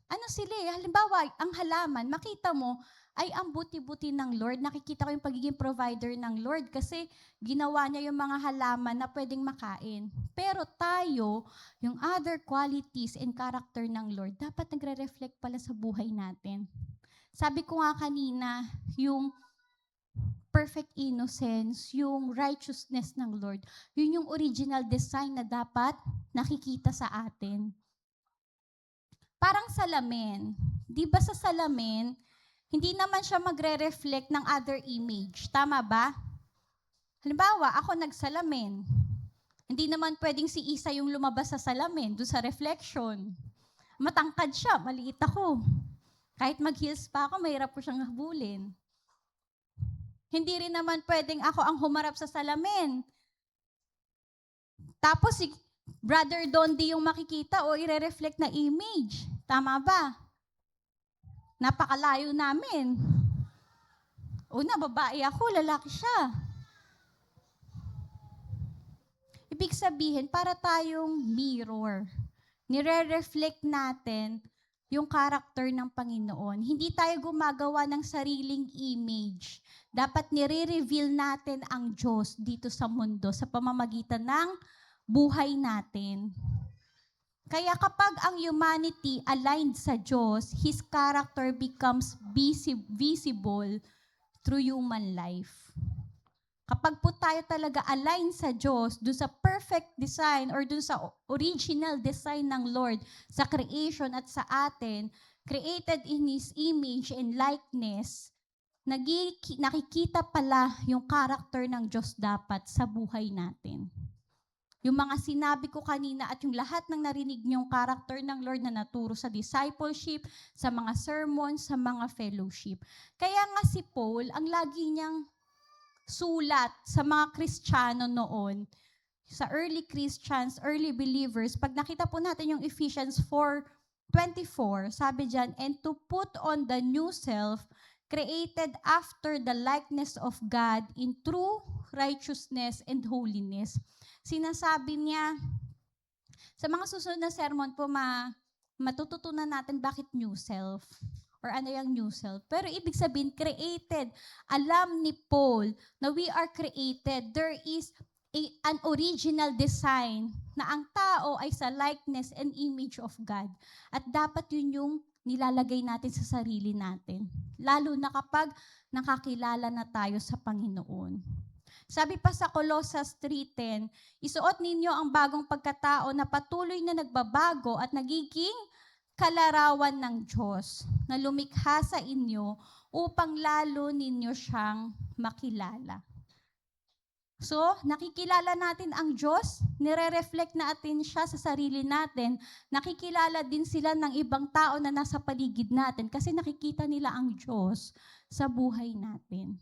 ano sila eh, halimbawa, ang halaman, makita mo, ay ang buti-buti ng Lord. Nakikita ko yung pagiging provider ng Lord kasi ginawa niya yung mga halaman na pwedeng makain. Pero tayo, yung other qualities and character ng Lord, dapat nagre-reflect pala sa buhay natin. Sabi ko nga kanina, yung perfect innocence, yung righteousness ng Lord, yun yung original design na dapat nakikita sa atin. Parang salamin. Di ba sa salamin, hindi naman siya magre-reflect ng other image. Tama ba? Halimbawa, ako nagsalamin. Hindi naman pwedeng si Isa yung lumabas sa salamin, doon sa reflection. Matangkad siya, maliit ako. Kahit mag-heels pa ako, mahirap ko siyang habulin. Hindi rin naman pwedeng ako ang humarap sa salamin. Tapos si Brother Dondi yung makikita o ire-reflect na image. Tama ba? Napakalayo namin. Una, babae ako, lalaki siya. Ibig sabihin, para tayong mirror. Nire-reflect natin yung character ng Panginoon. Hindi tayo gumagawa ng sariling image. Dapat nire-reveal natin ang Diyos dito sa mundo sa pamamagitan ng buhay natin. Kaya kapag ang humanity aligned sa Diyos, His character becomes visible through human life. Kapag po tayo talaga align sa Diyos, dun sa perfect design or dun sa original design ng Lord sa creation at sa atin, created in His image and likeness, nakikita pala yung character ng Diyos dapat sa buhay natin. Yung mga sinabi ko kanina at yung lahat ng narinig niyong character ng Lord na naturo sa discipleship, sa mga sermon, sa mga fellowship. Kaya nga si Paul, ang lagi niyang sulat sa mga Kristiyano noon, sa early Christians, early believers, pag nakita po natin yung Ephesians 4:24, sabi diyan, and to put on the new self, created after the likeness of God in true righteousness and holiness. Sinasabi niya, sa mga susunod na sermon po, matututunan natin bakit new self or ano yung new self. Pero ibig sabihin, created. Alam ni Paul na we are created. There is an original design na ang tao ay sa likeness and image of God. At dapat yun yung nilalagay natin sa sarili natin. Lalo na kapag nakakilala na tayo sa Panginoon. Sabi pa sa Colossus 3:10, isuot ninyo ang bagong pagkatao na patuloy na nagbabago at nagiging kalarawan ng Diyos na lumikha sa inyo upang lalo ninyo siyang makilala. So, nakikilala natin ang Diyos, nire-reflect natin siya sa sarili natin, nakikilala din sila ng ibang tao na nasa paligid natin kasi nakikita nila ang Diyos sa buhay natin.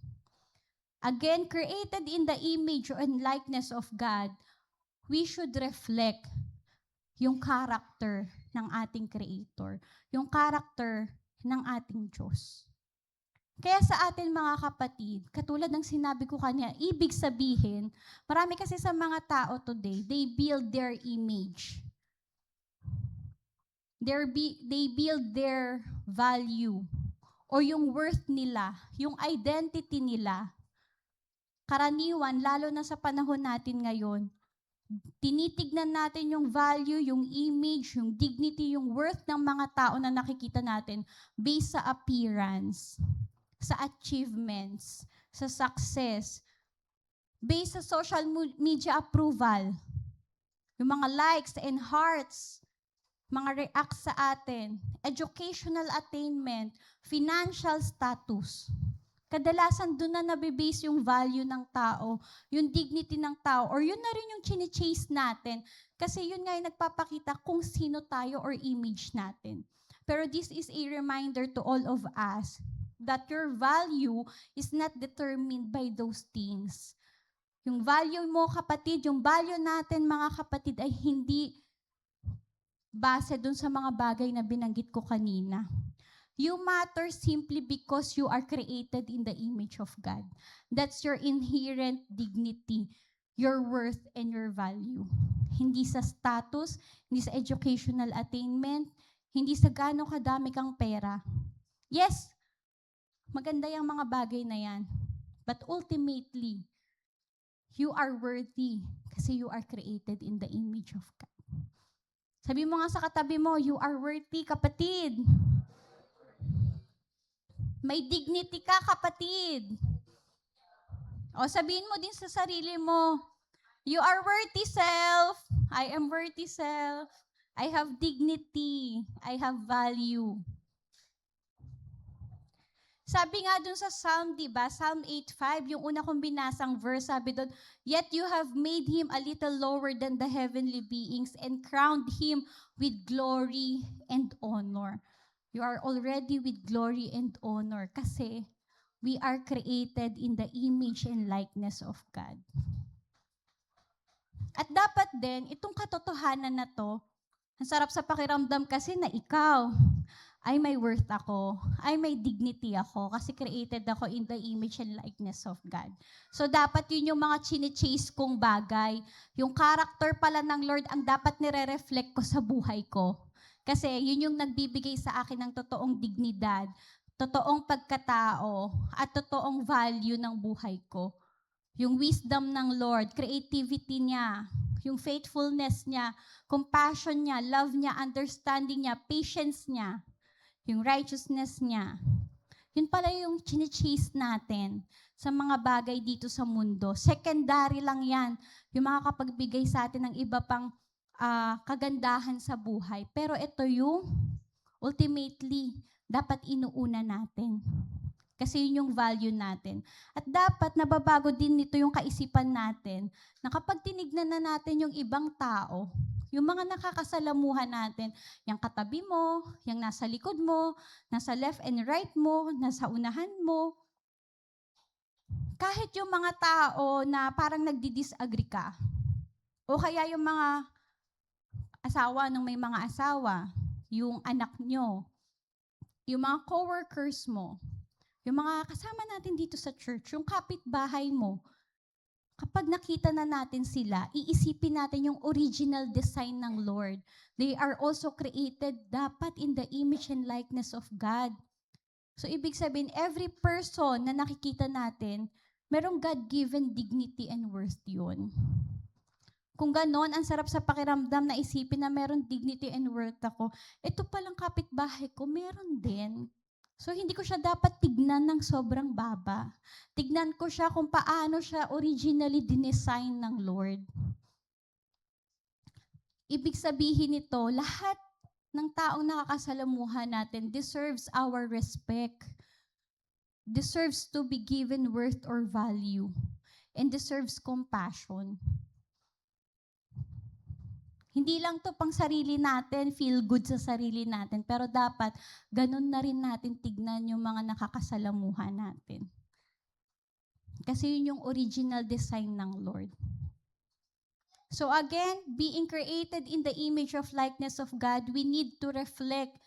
Again, created in the image and likeness of God, we should reflect yung character ng ating Creator, yung character ng ating Diyos. Kaya sa atin mga kapatid, katulad ng sinabi ko kanina, ibig sabihin, marami kasi sa mga tao today, they build their image. They build their value o yung worth nila, yung identity nila. Karaniwan, lalo na sa panahon natin ngayon, tinitignan natin yung value, yung image, yung dignity, yung worth ng mga tao na nakikita natin based sa appearance, sa achievements, sa success, based sa social media approval, yung mga likes and hearts, mga react sa atin, educational attainment, financial status. Kadalasan doon na nabibase yung value ng tao, yung dignity ng tao, or yun na rin yung chine-chase natin. Kasi yun nga yung nagpapakita kung sino tayo or image natin. Pero this is a reminder to all of us that your value is not determined by those things. Yung value mo, kapatid, yung value natin, mga kapatid, ay hindi base doon sa mga bagay na binanggit ko kanina. You matter simply because you are created in the image of God. That's your inherent dignity. your worth and your value. Hindi sa status, hindi sa educational attainment, hindi sa gaano kadami kang pera. Yes, maganda yung mga bagay na yan. But ultimately, you are worthy kasi you are created in the image of God. Sabi mo nga sa katabi mo, you are worthy, kapatid. May dignity ka, kapatid. O sabihin mo din sa sarili mo, you are worthy, self. I am worthy, self. I have dignity. I have value. Sabi nga dun sa Psalm, di ba? Psalm 8:5, yung una kong binasang verse, sabi dun, yet you have made him a little lower than the heavenly beings and crowned him with glory and honor. You are already with glory and honor kasi we are created in the image and likeness of God. At dapat din, itong katotohanan na to, ang sarap sa pakiramdam kasi na ikaw, ay may worth ako, ay may dignity ako, kasi created ako in the image and likeness of God. So dapat yun yung mga chine-chase kong bagay. Yung character pala ng Lord ang dapat nire-reflect ko sa buhay ko. Kasi yun yung nagbibigay sa akin ng totoong dignidad, totoong pagkatao, at totoong value ng buhay ko. Yung wisdom ng Lord, creativity niya, yung faithfulness niya, compassion niya, love niya, understanding niya, patience niya, yung righteousness niya. Yun pala yung chine-chase natin sa mga bagay dito sa mundo. Secondary lang yan. Yung makakapagbigay sa atin ng iba pang kagandahan sa buhay. Pero ito yung ultimately dapat inuuna natin. Kasi yun yung value natin. At dapat nababago din nito yung kaisipan natin na kapag tinignan na natin yung ibang tao, yung mga nakakasalamuhan natin, yung katabi mo, yung nasa likod mo, nasa left and right mo, nasa unahan mo, kahit yung mga tao na parang nagdi-disagree ka, o kaya yung mga asawa ng may mga asawa, yung anak nyo, yung mga coworkers mo, yung mga kasama natin dito sa church, yung kapitbahay mo, kapag nakita na natin sila, iisipin natin yung original design ng Lord. They are also created dapat in the image and likeness of God. So ibig sabihin, every person na nakikita natin, merong God-given dignity and worth yun. Kung ganon, ang sarap sa pakiramdam na isipin na meron dignity and worth ako, ito palang kapitbahay ko, meron din. So, hindi ko siya dapat tignan ng sobrang baba. Tignan ko siya kung paano siya originally dinesign ng Lord. Ibig sabihin nito, lahat ng taong nakakasalamuhan natin deserves our respect, deserves to be given worth or value, and deserves compassion. Hindi lang to pang sarili natin, feel good sa sarili natin, pero dapat ganun na rin natin tignan yung mga nakakasalamuhan natin. Kasi yun yung original design ng Lord. So again, being created in the image of likeness of God, we need to reflect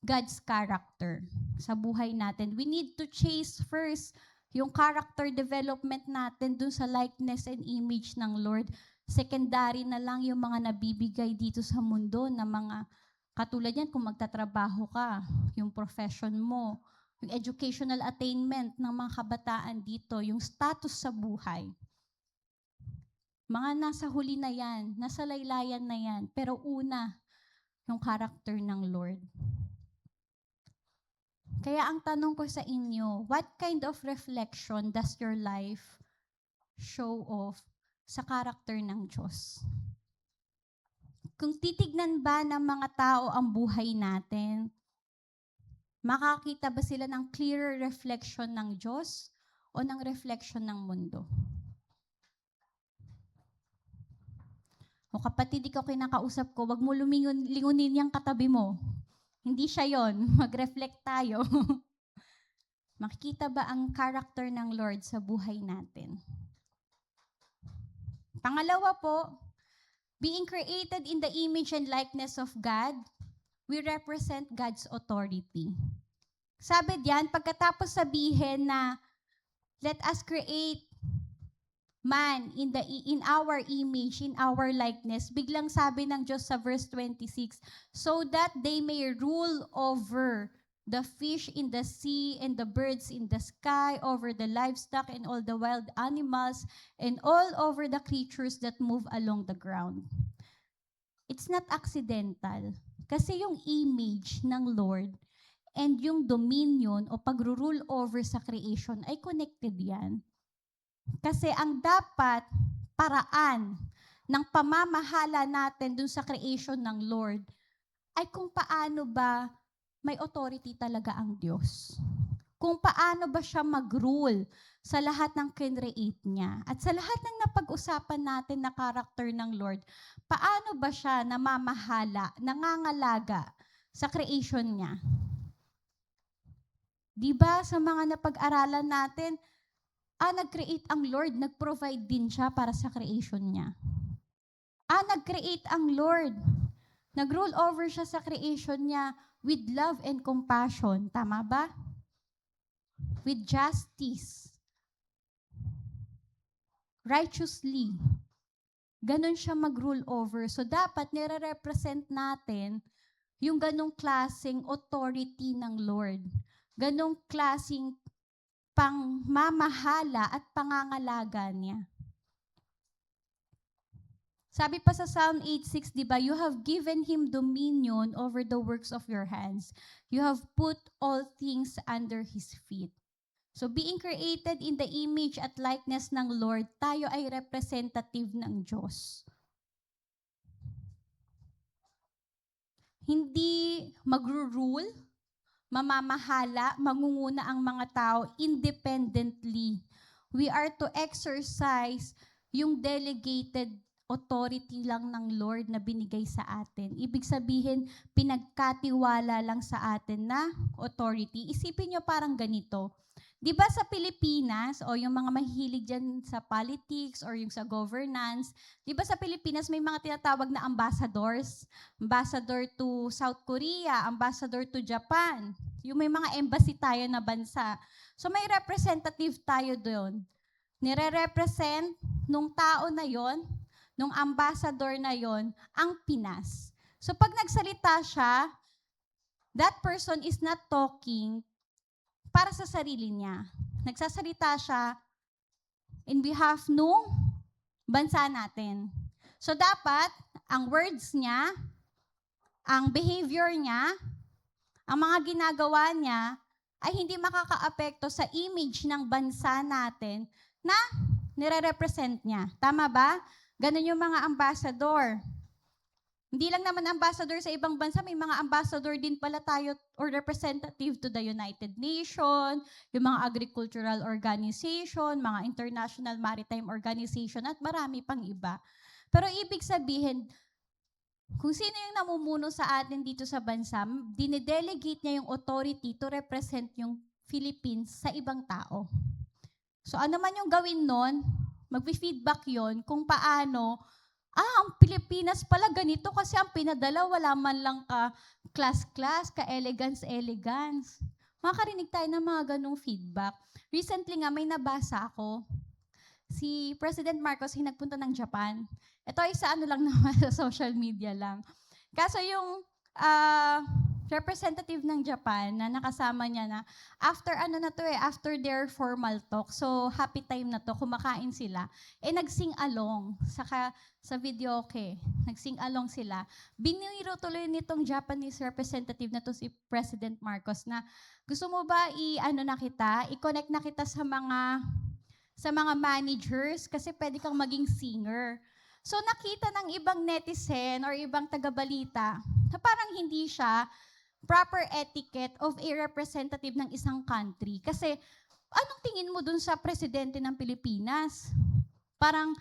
God's character sa buhay natin. We need to chase first yung character development natin dun sa likeness and image ng Lord. Secondary na lang yung mga nabibigay dito sa mundo na mga katulad yan kung magtatrabaho ka, yung profession mo, yung educational attainment ng mga kabataan dito, yung status sa buhay. Mga nasa huli na yan, nasa laylayan na yan, pero una, yung character ng Lord. Kaya ang tanong ko sa inyo, what kind of reflection does your life show off sa karakter ng Diyos? Kung titignan ba ng mga tao ang buhay natin, makakita ba sila ng clearer reflection ng Diyos o ng reflection ng mundo? O kapatid, ikaw kinakausap ko, wag mo lingunin yung katabi mo. Hindi siya yon. Mag-reflect tayo. Makikita ba ang character ng Lord sa buhay natin? Pangalawa po, being created in the image and likeness of God, we represent God's authority. Sabi diyan, pagkatapos sabihin na, let us create man in our image, in our likeness. Biglang sabi ng Diyos sa verse 26, so that they may rule over the fish in the sea and the birds in the sky, over the livestock and all the wild animals, and all over the creatures that move along the ground. It's not accidental. Kasi yung image ng Lord and yung dominion o pag-rule over sa creation ay connected yan. Kasi ang dapat paraan ng pamamahala natin dun sa creation ng Lord ay kung paano ba may authority talaga ang Diyos. Kung paano ba siya mag-rule sa lahat ng kinreate niya. At sa lahat ng napag-usapan natin na karakter ng Lord, paano ba siya namamahala, nangangalaga sa creation niya? Diba sa mga napag-aralan natin, nag-create ang Lord, nag-provide din siya para sa creation niya. Nag-create ang Lord, nag-rule over siya sa creation niya with love and compassion. Tama ba? With justice. Righteously. Ganon siya mag-rule over. So dapat nire-represent natin yung ganong klaseng authority ng Lord. Ganong klaseng pangmamahala at pangangalaga niya. Sabi pa sa Psalm 8:6, di ba, you have given him dominion over the works of your hands. You have put all things under his feet. So being created in the image at likeness ng Lord, tayo ay representative ng Diyos. Hindi magro-rule, mamamahala, mangunguna ang mga tao independently. We are to exercise yung delegated authority lang ng Lord na binigay sa atin. Ibig sabihin, pinagkatiwala lang sa atin na authority. Isipin nyo parang ganito. Di ba sa Pilipinas, o yung mga mahilig dyan sa politics or yung sa governance, di ba sa Pilipinas may mga tinatawag na ambassadors? Ambassador to South Korea, ambassador to Japan. Yung may mga embassy tayo na bansa. So may representative tayo doon. Nire-represent nung tao na yon, nung ambassador na yon, ang Pinas. So pag nagsalita siya, that person is not talking para sa sarili niya. Nagsasalita siya in behalf nung bansa natin. So dapat, ang words niya, ang behavior niya, ang mga ginagawa niya, ay hindi makakaapekto sa image ng bansa natin na nire-represent niya. Tama ba? Ganun yung mga ambassador. Hindi lang naman ambassador sa ibang bansa, may mga ambassador din pala tayo or representative to the United Nations, yung mga agricultural organization, mga international maritime organization, at marami pang iba. Pero ibig sabihin, kung sino yung namumuno sa atin dito sa bansa, dinedelegate niya yung authority to represent yung Philippines sa ibang tao. So ano man yung gawin nun, mag-feedback yon kung paano ang Pilipinas pala ganito kasi ang pinadala wala man lang ka class-class, ka elegance-elegance. Makakarinig tayo ng mga ganong feedback. Recently nga may nabasa ako, si President Marcos nagpunta ng Japan. Ito ay sa ano lang naman, sa social media lang. Kaso yung representative ng Japan na nakasama niya na after their formal talk, so happy time na to, kumakain sila, nagsing along, saka sa video nagsing along sila. Biniro tuloy nitong Japanese representative na to si President Marcos na, gusto mo ba i-connect na kita sa mga managers kasi pwede kang maging singer. So nakita ng ibang netizen or ibang tagabalita na parang hindi siya proper etiquette of a representative ng isang country. Kasi anong tingin mo dun sa presidente ng Pilipinas? Parang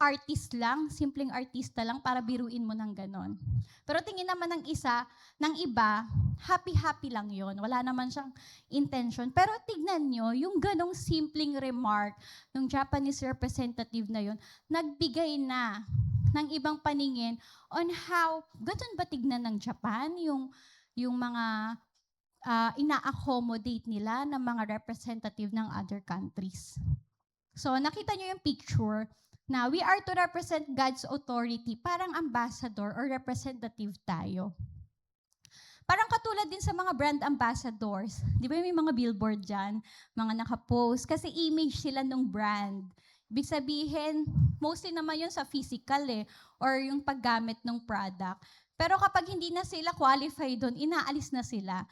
artist lang, simpleng artista lang para biruin mo ng ganon. Pero tingin naman ng iba, happy-happy lang yon. Wala naman siyang intention. Pero tignan nyo, yung ganong simpleng remark ng Japanese representative na yon, nagbigay na ng ibang paningin on how, ganun ba tignan ng Japan, yung mga ina-accommodate nila ng mga representative ng other countries. So, nakita nyo yung picture na we are to represent God's authority. Parang ambassador or representative tayo. Parang katulad din sa mga brand ambassadors. Di ba may mga billboard dyan, mga nakapost, kasi image sila ng brand. Ibig sabihin, mostly naman yun sa physical or yung paggamit ng product. Pero kapag hindi na sila qualified doon, inaalis na sila.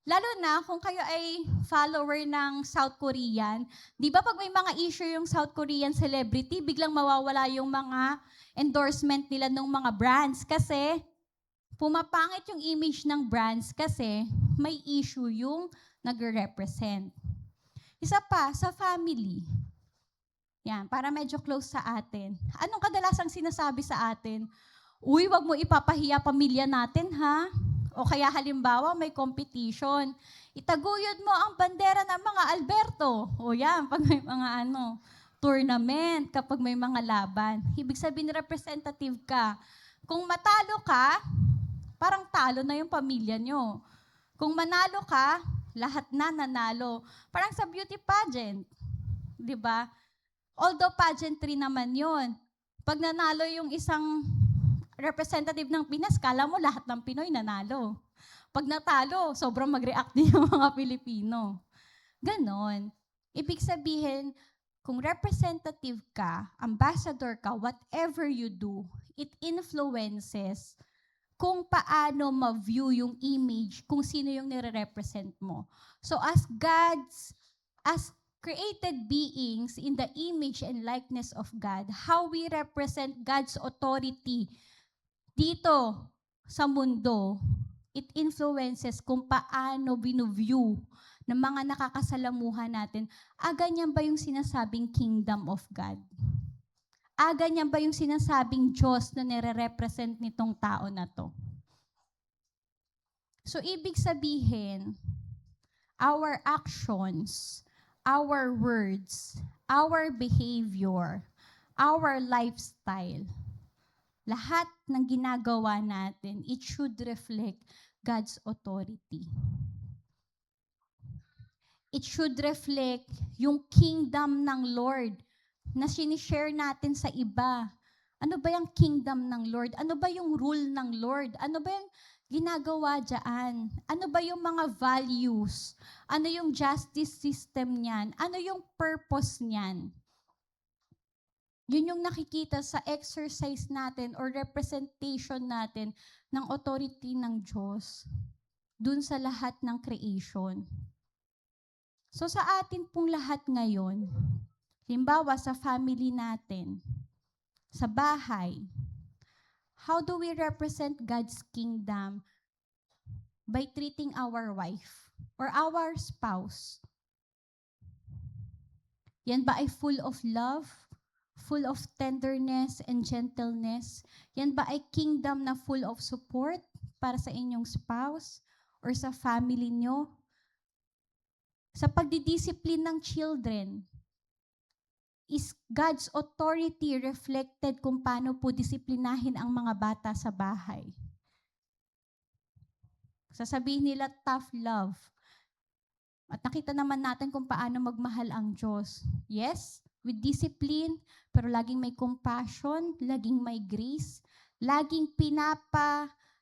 Lalo na kung kayo ay follower ng South Korean, di ba pag may mga issue yung South Korean celebrity, biglang mawawala yung mga endorsement nila ng mga brands kasi pumapangit yung image ng brands kasi may issue yung nagre-represent. Isa pa, sa family. Yan, para medyo close sa atin. Anong kadalasang sinasabi sa atin? Uy, wag mo ipapahiya pamilya natin, ha? O kaya halimbawa, may competition. Itaguyod mo ang bandera ng mga Alberto. O yan, pag may mga tournament, kapag may mga laban. Ibig sabihin, representative ka. Kung matalo ka, parang talo na yung pamilya nyo. Kung manalo ka, lahat na nanalo. Parang sa beauty pageant. Di ba? Although pageantry naman yun. Pag nanalo yung isang representative ng Pinas, kala mo lahat ng Pinoy nanalo. Pag natalo, sobrang mag-react din yung mga Pilipino. Ganon. Ibig sabihin, kung representative ka, ambassador ka, whatever you do, it influences kung paano ma-view yung image, kung sino yung nire-represent mo. So as created beings in the image and likeness of God, how we represent God's authority dito sa mundo, it influences kung paano binuview ng mga nakakasalamuhan natin. Ganyan ba yung sinasabing kingdom of God? Ganyan ba yung sinasabing Diyos na nire-represent nitong tao na to? So, ibig sabihin, our actions, our words, our behavior, our lifestyle, lahat ng ginagawa natin, it should reflect God's authority. It should reflect yung kingdom ng Lord na sinishare natin sa iba. Ano ba yung kingdom ng Lord? Ano ba yung rule ng Lord? Ano ba yung ginagawa dyan? Ano ba yung mga values? Ano yung justice system niyan? Ano yung purpose niyan? Yun yung nakikita sa exercise natin or representation natin ng authority ng Diyos dun sa lahat ng creation. So sa atin pong lahat ngayon, halimbawa sa family natin, sa bahay, how do we represent God's kingdom? By treating our wife or our spouse. Yan ba ay full of love? Full of tenderness and gentleness? Yan ba ay kingdom na full of support para sa inyong spouse or sa family nyo? Sa pagdidiscipline ng children, is God's authority reflected kung paano po disiplinahin ang mga bata sa bahay? Sasabihin nila tough love. At nakita naman natin kung paano magmahal ang Diyos. Yes, with discipline, pero laging may compassion, laging may grace, laging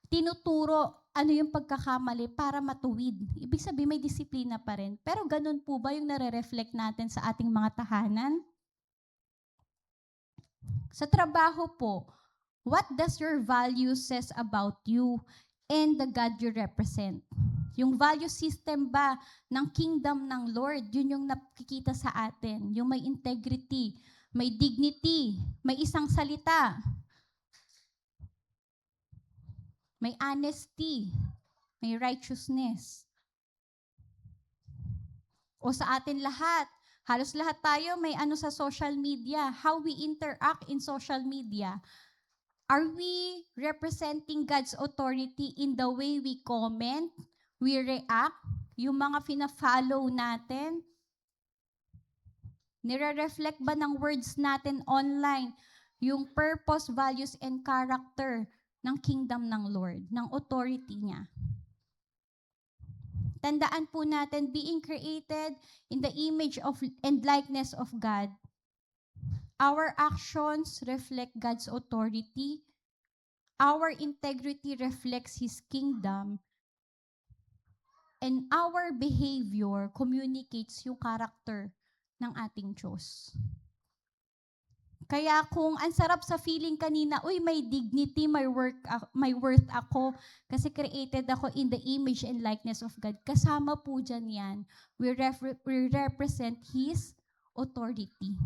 tinuturo ano yung pagkakamali para matuwid. Ibig sabihin may disiplina pa rin. Pero ganun po ba yung nare-reflect natin sa ating mga tahanan? Sa trabaho po, what does your value says about you and the God you represent? Yung value system ba ng kingdom ng Lord, yun yung nakikita sa atin. Yung may integrity, may dignity, may isang salita, may honesty, may righteousness. O sa atin lahat, halos lahat tayo may sa social media, how we interact in social media. Are we representing God's authority in the way we comment, we react, yung mga fina-follow natin? Nire-reflect ba ng words natin online yung purpose, values, and character ng kingdom ng Lord, ng authority niya? Tandaan po natin, being created in the image of and likeness of God, Our actions reflect God's authority. Our integrity reflects His kingdom. And our behavior communicates yung character ng ating Diyos. Kaya kung ang sarap sa feeling kanina, uy, may dignity, may worth ako, kasi created ako in the image and likeness of God. Kasama po dyan yan. We represent His authority.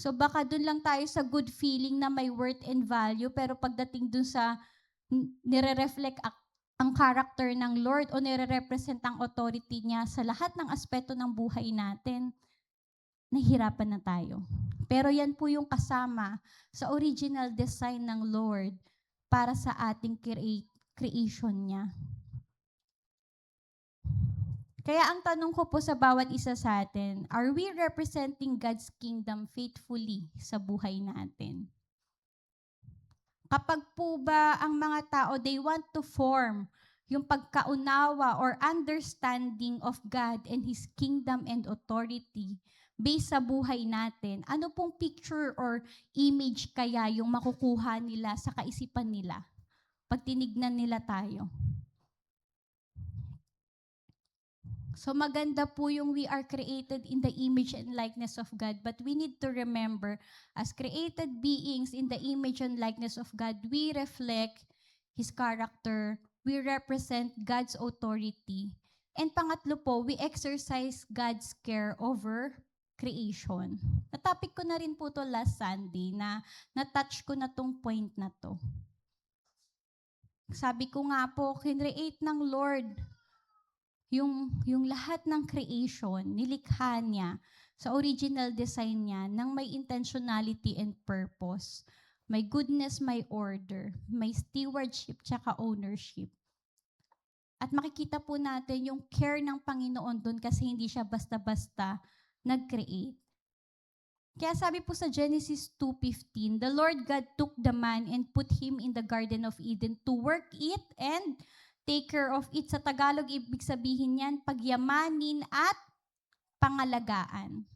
So baka dun lang tayo sa good feeling na may worth and value, pero pagdating dun sa nire-reflect ang character ng Lord o nire-represent ang authority niya sa lahat ng aspeto ng buhay natin, nahihirapan na tayo. Pero yan po yung kasama sa original design ng Lord para sa ating creation niya. Kaya ang tanong ko po sa bawat isa sa atin, are we representing God's kingdom faithfully sa buhay natin? Kapag po ba ang mga tao, they want to form yung pagkaunawa or understanding of God and His kingdom and authority based sa buhay natin, ano pong picture or image kaya yung makukuha nila sa kaisipan nila pag tinignan nila tayo? So maganda po yung we are created in the image and likeness of God, but we need to remember, as created beings in the image and likeness of God, we reflect His character, we represent God's authority, and pangatlo po, we exercise God's care over creation. Natopic ko na rin po to last Sunday na na-touch ko na tong point na to. Sabi ko nga po, kinreate ng Lord yung lahat ng creation, nilikha niya sa original design niya nang may intentionality and purpose. May goodness, may order, may stewardship, tsaka ownership. At makikita po natin yung care ng Panginoon doon kasi hindi siya basta-basta nag-create. Kaya sabi po sa Genesis 2:15, the Lord God took the man and put him in the Garden of Eden to work it and take care of it. Sa Tagalog, ibig sabihin yan, pagyamanin at pangalagaan.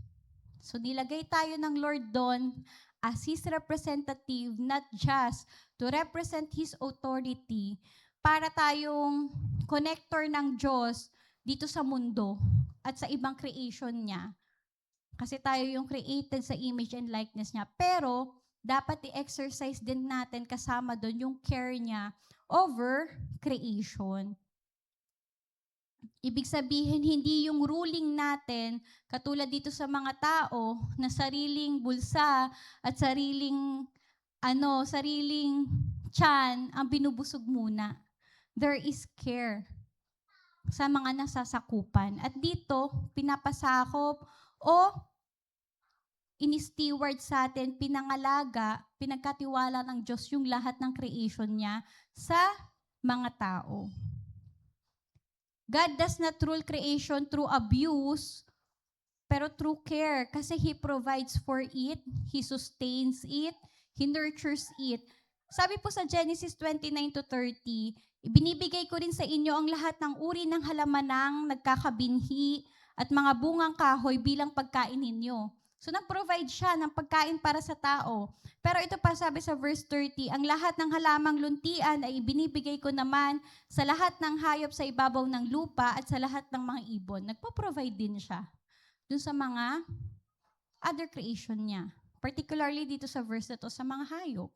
So nilagay tayo ng Lord doon as His representative, not just to represent His authority, para tayong connector ng Diyos dito sa mundo at sa ibang creation niya. Kasi tayo yung created sa image and likeness niya. Pero, dapat i-exercise din natin kasama doon yung care niya over creation. Ibig sabihin, hindi yung ruling natin, katulad dito sa mga tao, na sariling bulsa at sariling tiyan ang binubusog muna. There is care sa mga nasasakupan. At dito, pinapasakop o ini-steward sa atin, pinangalaga, pinagkatiwala ng Diyos yung lahat ng creation niya sa mga tao. God does not rule creation through abuse, pero through care, kasi He provides for it, He sustains it, He nurtures it. Sabi po sa Genesis 29-30, ibinibigay ko rin sa inyo ang lahat ng uri ng halamanang nagkakabinhi at mga bungang kahoy bilang pagkain ninyo. So nag-provide siya ng pagkain para sa tao. Pero ito pa sabi sa verse 30, ang lahat ng halamang luntian ay ibinibigay ko naman sa lahat ng hayop sa ibabaw ng lupa at sa lahat ng mga ibon. Nagpo-provide din siya dun sa mga other creation niya. Particularly dito sa verse na to, sa mga hayop.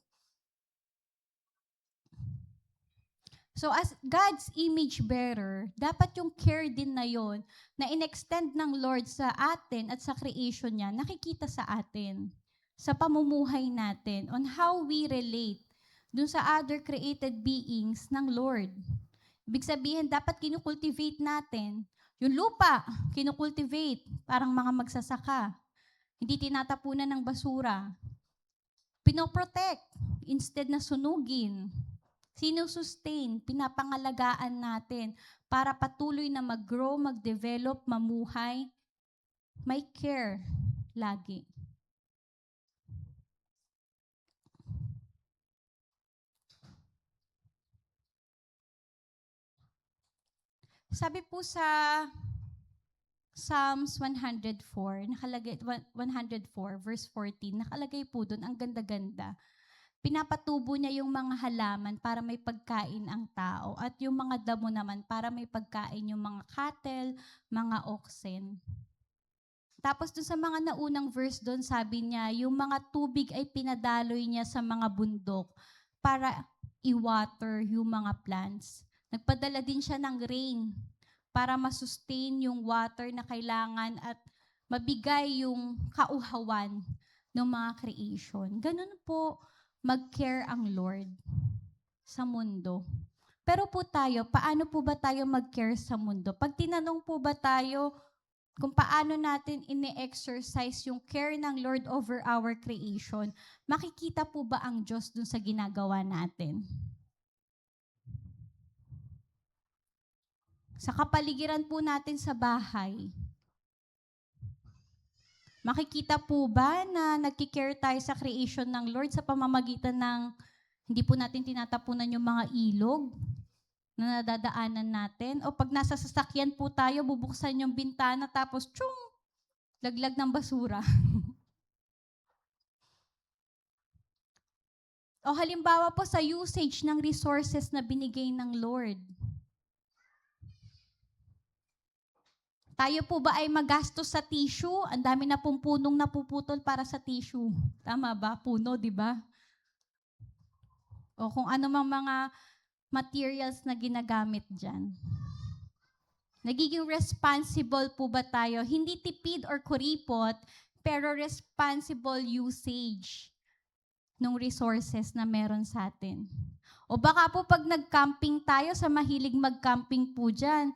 So as God's image bearer, dapat yung care din na yon na in-extend ng Lord sa atin at sa creation niya, nakikita sa atin, sa pamumuhay natin, on how we relate dun sa other created beings ng Lord. Ibig sabihin, dapat kinukultivate natin. Yung lupa, kinukultivate, parang mga magsasaka. Hindi tinatapunan ng basura. Pinoprotect, instead na sunugin. Sinusustain, pinapangalagaan natin para patuloy na mag-grow, mag-develop, mamuhay. May care lagi. Sabi po sa Psalms 104, nakalagay, 104, verse 14, nakalagay po doon, ang ganda-ganda. Pinapatubo niya yung mga halaman para may pagkain ang tao at yung mga damo naman para may pagkain yung mga cattle, mga oxen. Tapos doon sa mga naunang verse doon, sabi niya, yung mga tubig ay pinadaloy niya sa mga bundok para i-water yung mga plants. Nagpadala din siya ng rain para masustain yung water na kailangan at mabigay yung kauhawan ng mga creation. Ganun po mag-care ang Lord sa mundo. Pero po tayo, paano po ba tayo mag-care sa mundo? Pag tinanong po ba tayo kung paano natin ini-exercise yung care ng Lord over our creation, makikita po ba ang Diyos dun sa ginagawa natin? Sa kapaligiran po natin sa bahay, makikita po ba na nagkikare tayo sa creation ng Lord sa pamamagitan ng hindi po natin tinatapunan yung mga ilog na nadadaanan natin? O pag nasa sasakyan po tayo, bubuksan yung bintana tapos tsyung, laglag ng basura. O halimbawa po sa usage ng resources na binigay ng Lord. Tayo po ba ay magastos sa tissue? Ang dami na pong punong napuputol para sa tissue. Tama ba? Puno, di ba? O kung ano mang mga materials na ginagamit dyan. Nagiging responsible po ba tayo? Hindi tipid or kuripot, pero responsible usage ng resources na meron sa atin. O baka po pag nag-camping tayo, sa mahilig mag-camping po dyan,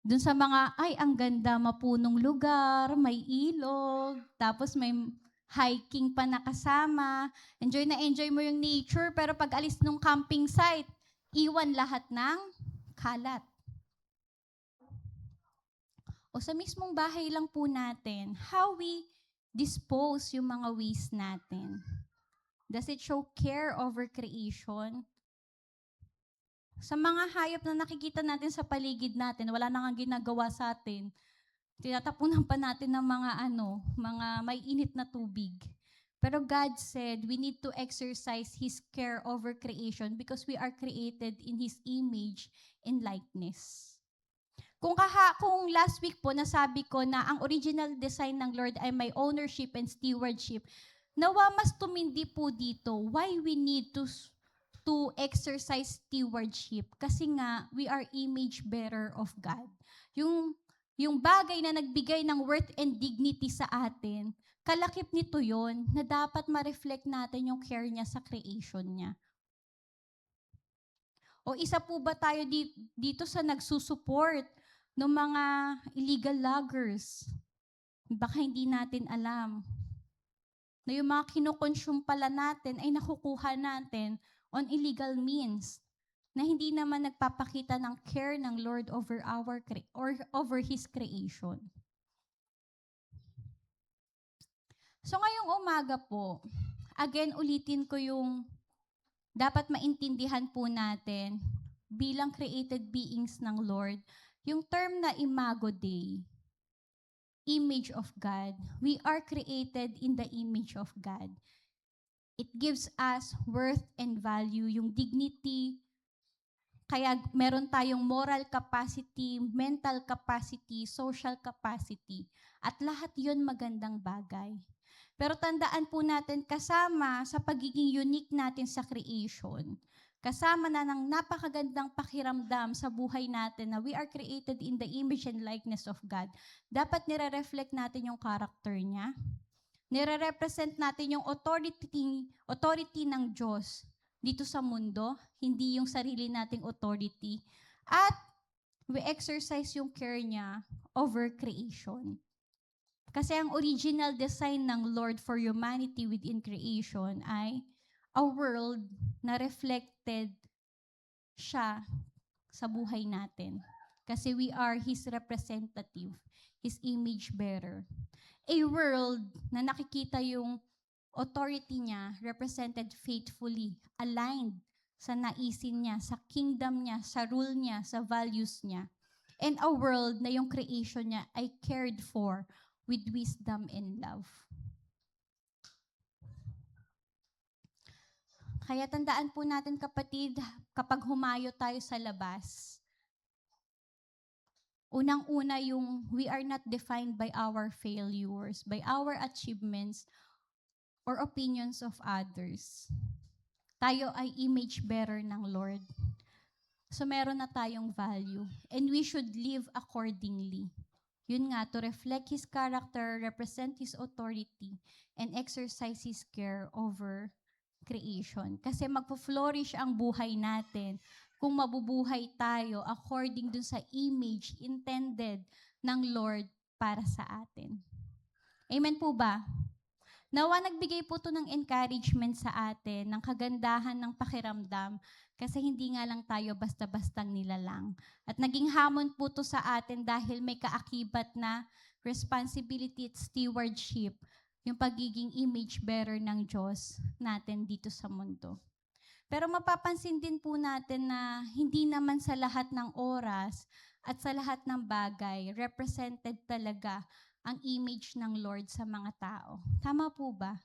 dun sa mga, ay, ang ganda, mapunong lugar, may ilog, tapos may hiking pa nakasama. Enjoy na enjoy mo yung nature, pero pag alis nung camping site, iwan lahat ng kalat. O sa mismong bahay lang po natin, how we dispose yung mga waste natin. Does it show care over creation? Sa mga hayop na nakikita natin sa paligid natin, wala na nga ginagawa sa atin. Tinatapunan pa natin ng mga may init na tubig. Pero God said, we need to exercise His care over creation because we are created in His image and likeness. Kung last week po nasabi ko na ang original design ng Lord ay may ownership and stewardship, nawa mas tumindi po dito why we need to exercise stewardship. Kasi nga, we are image bearer of God. Yung bagay na nagbigay ng worth and dignity sa atin, kalakip nito yon na dapat ma-reflect natin yung care niya sa creation niya. O isa po ba tayo dito sa nagsusupport ng mga illegal loggers? Baka hindi natin alam na yung mga kinukonsume pala natin ay nakukuha natin on illegal means na hindi naman nagpapakita ng care ng Lord over over His creation. So ngayong umaga po, again ulitin ko yung dapat maintindihan po natin bilang created beings ng Lord, yung term na Imago Dei, image of God. We are created in the image of God. It gives us worth and value, yung dignity. Kaya meron tayong moral capacity, mental capacity, social capacity. At lahat yon magandang bagay. Pero tandaan po natin, kasama sa pagiging unique natin sa creation, kasama na ng napakagandang pakiramdam sa buhay natin na we are created in the image and likeness of God, dapat nire-reflect natin yung character niya. Nire-represent natin yung authority ng Diyos dito sa mundo, hindi yung sarili nating authority. At we exercise yung care niya over creation. Kasi ang original design ng Lord for humanity within creation ay a world na reflected siya sa buhay natin. Kasi we are His representative, His image bearer. A world na nakikita yung authority niya represented faithfully, aligned sa naisin niya, sa kingdom niya, sa rule niya, sa values niya. and a world na yung creation niya ay cared for with wisdom and love. Kaya tandaan po natin kapatid, kapag humayo tayo sa labas, unang-una yung we are not defined by our failures, by our achievements, or opinions of others. Tayo ay image bearer ng Lord. So meron na tayong value. And we should live accordingly. Yun nga, to reflect His character, represent His authority, and exercise His care over creation. Kasi magpo-flourish ang buhay natin kung mabubuhay tayo according dun sa image intended ng Lord para sa atin. Amen po ba? Nawa nagbigay po to ng encouragement sa atin, ng kagandahan ng pakiramdam, kasi hindi nga lang tayo basta-bastang nilalang. At naging hamon po to sa atin dahil may kaakibat na responsibility at stewardship, yung pagiging image bearer ng Diyos natin dito sa mundo. Pero mapapansin din po natin na hindi naman sa lahat ng oras at sa lahat ng bagay represented talaga ang image ng Lord sa mga tao. Tama po ba?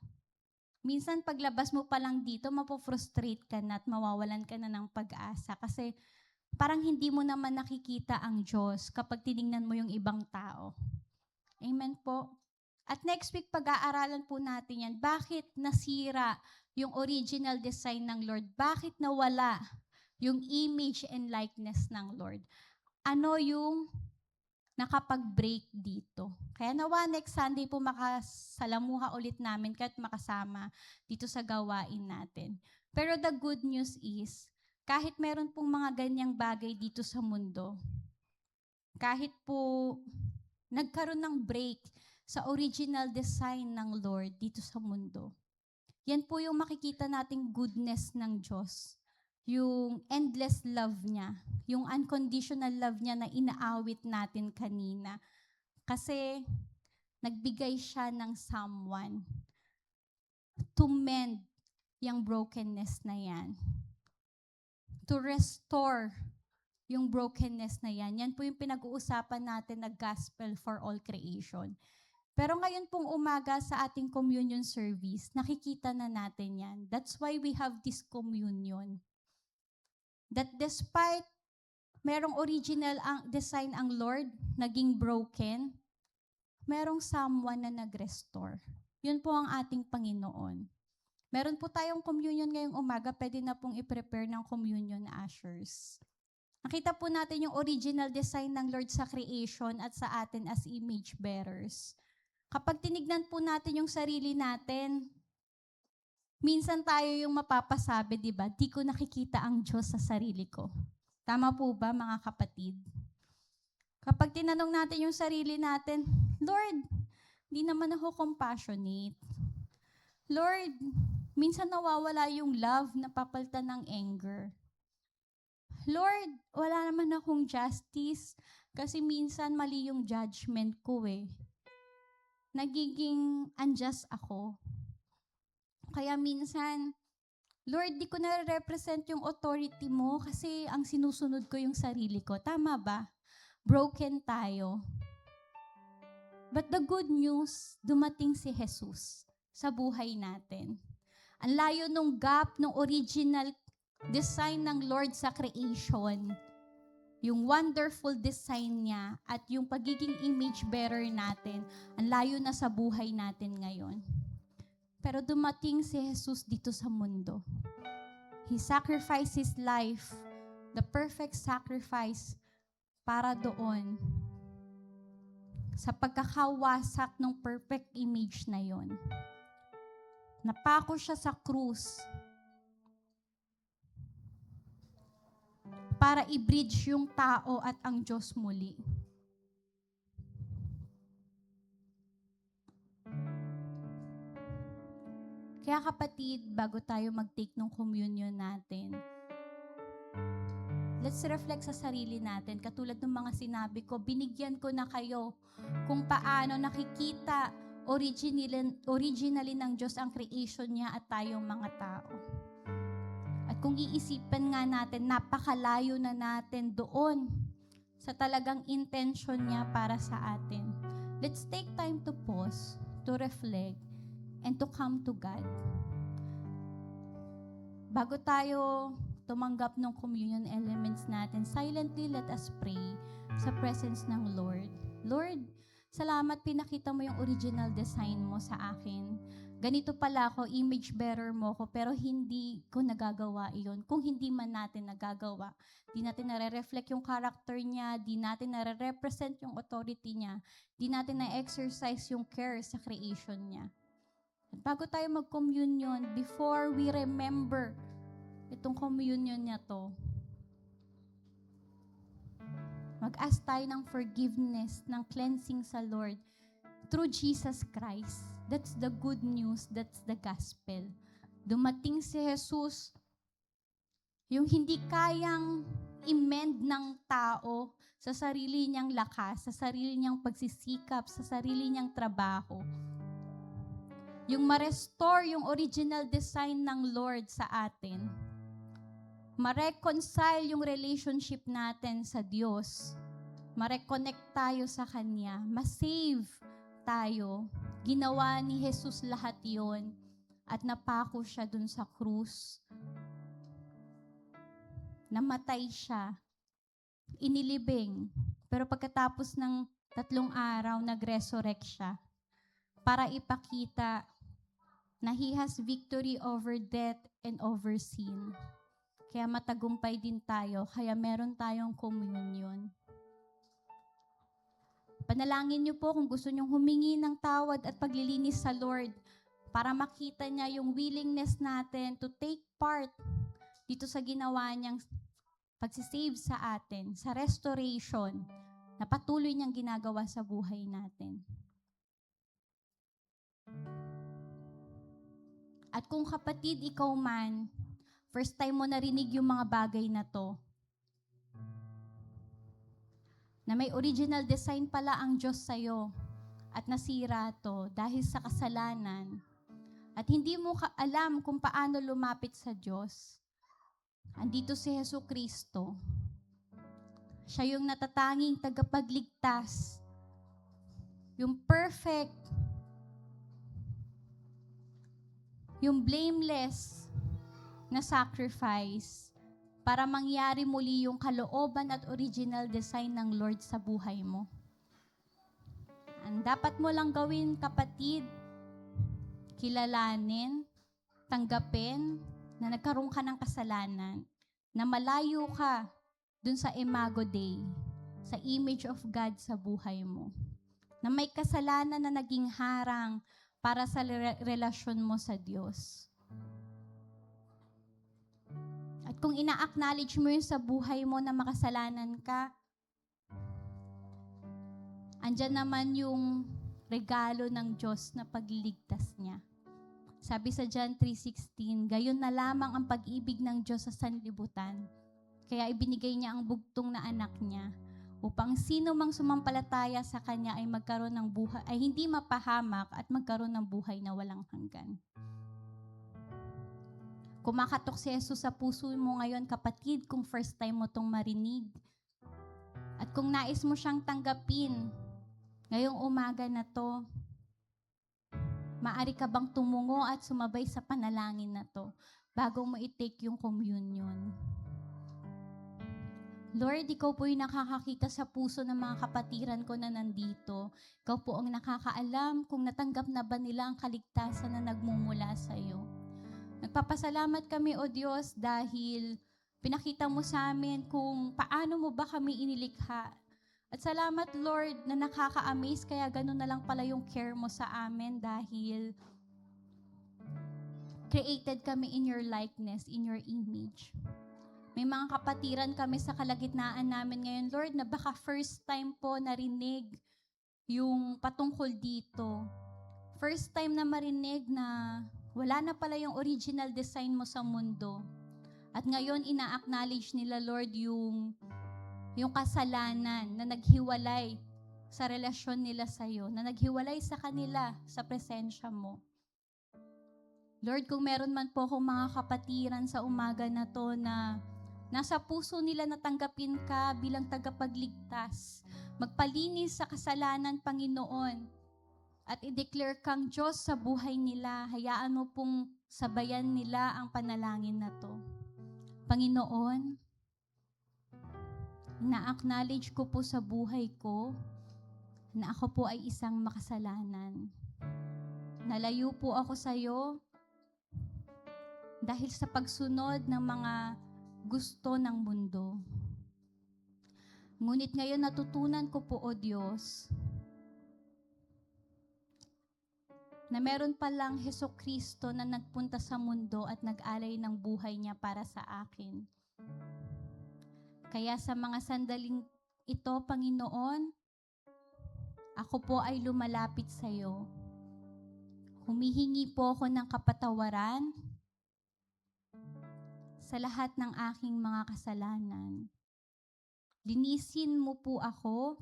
Minsan paglabas mo pa lang dito, mapofrustrate ka na at mawawalan ka na ng pag-asa kasi parang hindi mo naman nakikita ang Diyos kapag tiningnan mo yung ibang tao. Amen po? At next week, pag-aaralan po natin yan, bakit nasira yung original design ng Lord? Bakit nawala yung image and likeness ng Lord? Ano yung nakapag-break dito? Kaya nawa next Sunday po makasalamuha ulit namin kahit makasama dito sa gawain natin. Pero the good news is, kahit meron pong mga ganyang bagay dito sa mundo, kahit po nagkaroon ng break sa original design ng Lord dito sa mundo. Yan po yung makikita nating goodness ng Diyos. Yung endless love niya. Yung unconditional love niya na inaawit natin kanina. Kasi nagbigay siya ng someone to mend yung brokenness na yan. To restore yung brokenness na yan. Yan po yung pinag-uusapan natin na gospel for all creation. Pero ngayon pong umaga sa ating communion service, nakikita na natin yan. That's why we have this communion. That despite merong original ang design ang Lord, naging broken, merong someone na nag-restore. Yun po ang ating Panginoon. Meron po tayong communion ngayong umaga, pwede na pong i-prepare ng communion ushers. Nakita po natin yung original design ng Lord sa creation at sa atin as image bearers. Kapag tinignan po natin yung sarili natin, minsan tayo yung mapapasabi, di ba? Di ko nakikita ang Diyos sa sarili ko. Tama po ba, mga kapatid? Kapag tinanong natin yung sarili natin, Lord, di naman ako compassionate. Lord, minsan nawawala yung love na papalitan ng anger. Lord, wala naman akong justice kasi minsan mali yung judgment ko eh. Nagiging unjust ako. Kaya minsan, Lord, di ko na-represent yung authority mo kasi ang sinusunod ko yung sarili ko. Tama ba? Broken tayo. But the good news, dumating si Jesus sa buhay natin. Ang layo nung gap, nung original design ng Lord sa creation, yung wonderful design niya at yung pagiging image bearer natin, ang layo na sa buhay natin ngayon. Pero dumating si Jesus dito sa mundo. He sacrificed His life, the perfect sacrifice, para doon sa pagkakawasak ng perfect image na yon. Napako siya sa krus para i-bridge yung tao at ang Diyos muli. Kaya kapatid, bago tayo mag-take ng communion natin, let's reflect sa sarili natin. Katulad ng mga sinabi ko, binigyan ko na kayo kung paano nakikita originally ng Diyos ang creation niya at tayong mga tao. At kung iisipan nga natin, napakalayo na natin doon sa talagang intention niya para sa atin. Let's take time to pause, to reflect, and to come to God. Bago tayo tumanggap ng communion elements natin, silently let us pray sa presence ng Lord. Lord, salamat pinakita mo yung original design mo sa akin. Ganito pala ako, image bearer mo ko, pero hindi ko nagagawa iyon. Kung hindi man natin nagagawa, di natin nare-reflect yung character niya, di natin nare-represent yung authority niya, di natin na-exercise yung care sa creation niya. At bago tayo mag-communion, before we remember itong communion niya to, mag-ask tayo ng forgiveness, ng cleansing sa Lord through Jesus Christ. That's the good news, that's the gospel. Dumating si Jesus, yung hindi kayang i-mend ng tao sa sarili niyang lakas, sa sarili niyang pagsisikap, sa sarili niyang trabaho. Yung ma-restore yung original design ng Lord sa atin. Ma-reconcile yung relationship natin sa Diyos. Ma-reconnect tayo sa Kanya. Ma-save tayo. Ginawa ni Jesus lahat yon at napako siya dun sa krus. Namatay siya. Inilibing. Pero pagkatapos ng 3 araw, nag-resurrect siya para ipakita na He has victory over death and over sin. Kaya matagumpay din tayo, kaya meron tayong communion. Panalangin niyo po kung gusto niyong humingi ng tawad at paglilinis sa Lord para makita niya yung willingness natin to take part dito sa ginawa niyang pagsisave sa atin, sa restoration na patuloy niyang ginagawa sa buhay natin. At kung kapatid, ikaw man, first time mo narinig yung mga bagay na to, na may original design pala ang Diyos sa'yo at nasira to dahil sa kasalanan at hindi mo alam kung paano lumapit sa Diyos, andito si Jesucristo. Siya yung natatanging tagapagligtas, yung perfect, yung blameless na sacrifice para mangyari muli yung kalooban at original design ng Lord sa buhay mo. Ang dapat mo lang gawin, kapatid, kilalanin, tanggapin na nagkaroon ka ng kasalanan, na malayo ka dun sa Imago Dei, sa image of God sa buhay mo, na may kasalanan na naging harang para sa relasyon mo sa Diyos. At kung ina-acknowledge mo yun sa buhay mo na makasalanan ka, andyan naman yung regalo ng Diyos na pagliligtas niya. Sabi sa John 3:16, gayon na lamang ang pag-ibig ng Diyos sa sanlibutan. Kaya ibinigay niya ang bugtong na anak niya upang sino mang sumampalataya sa Kanya ay magkaroon ng buhay, ay hindi mapahamak at magkaroon ng buhay na walang hanggan. Kumakatok si Jesus sa puso mo ngayon, kapatid, kung first time mo tong marinig. At kung nais mo siyang tanggapin ngayong umaga na to, maaari ka bang tumungo at sumabay sa panalangin na to bago mo i-take yung communion? Lord, Ikaw po yung nakakakita sa puso ng mga kapatiran ko na nandito. Ikaw po ang nakakaalam kung natanggap na ba nila ang kaligtasan na nagmumula sa iyo. Nagpapasalamat kami, O Diyos, dahil pinakita mo sa amin kung paano mo ba kami inilikha. At salamat, Lord, na nakaka-amaze, kaya ganun na lang pala yung care mo sa amin dahil created kami in your likeness, in your image. May mga kapatiran kami sa kalagitnaan namin ngayon, Lord, na baka first time po narinig yung patungkol dito. First time na marinig na wala na pala yung original design mo sa mundo. At ngayon, ina-acknowledge nila, Lord, yung kasalanan na naghiwalay sa relasyon nila sa iyo, na naghiwalay sa kanila sa presensya mo. Lord, kung meron man po akong mga kapatiran sa umaga na to na Nasa puso nila na tanggapin ka bilang tagapagligtas. Magpalinis sa kasalanan, Panginoon. At i-declare kang Diyos sa buhay nila. Hayaan mo pong sabayan nila ang panalangin na to. Panginoon, na-acknowledge ko po sa buhay ko na ako po ay isang makasalanan. Nalayo po ako sa iyo dahil sa pagsunod ng mga gusto ng mundo. Ngunit ngayon natutunan ko po, O Diyos, na meron palang Hesukristo na nagpunta sa mundo at nag-alay ng buhay niya para sa akin. Kaya sa mga sandaling ito, Panginoon, ako po ay lumalapit sa iyo. Humihingi po ako ng kapatawaran sa lahat ng aking mga kasalanan. Linisin mo po ako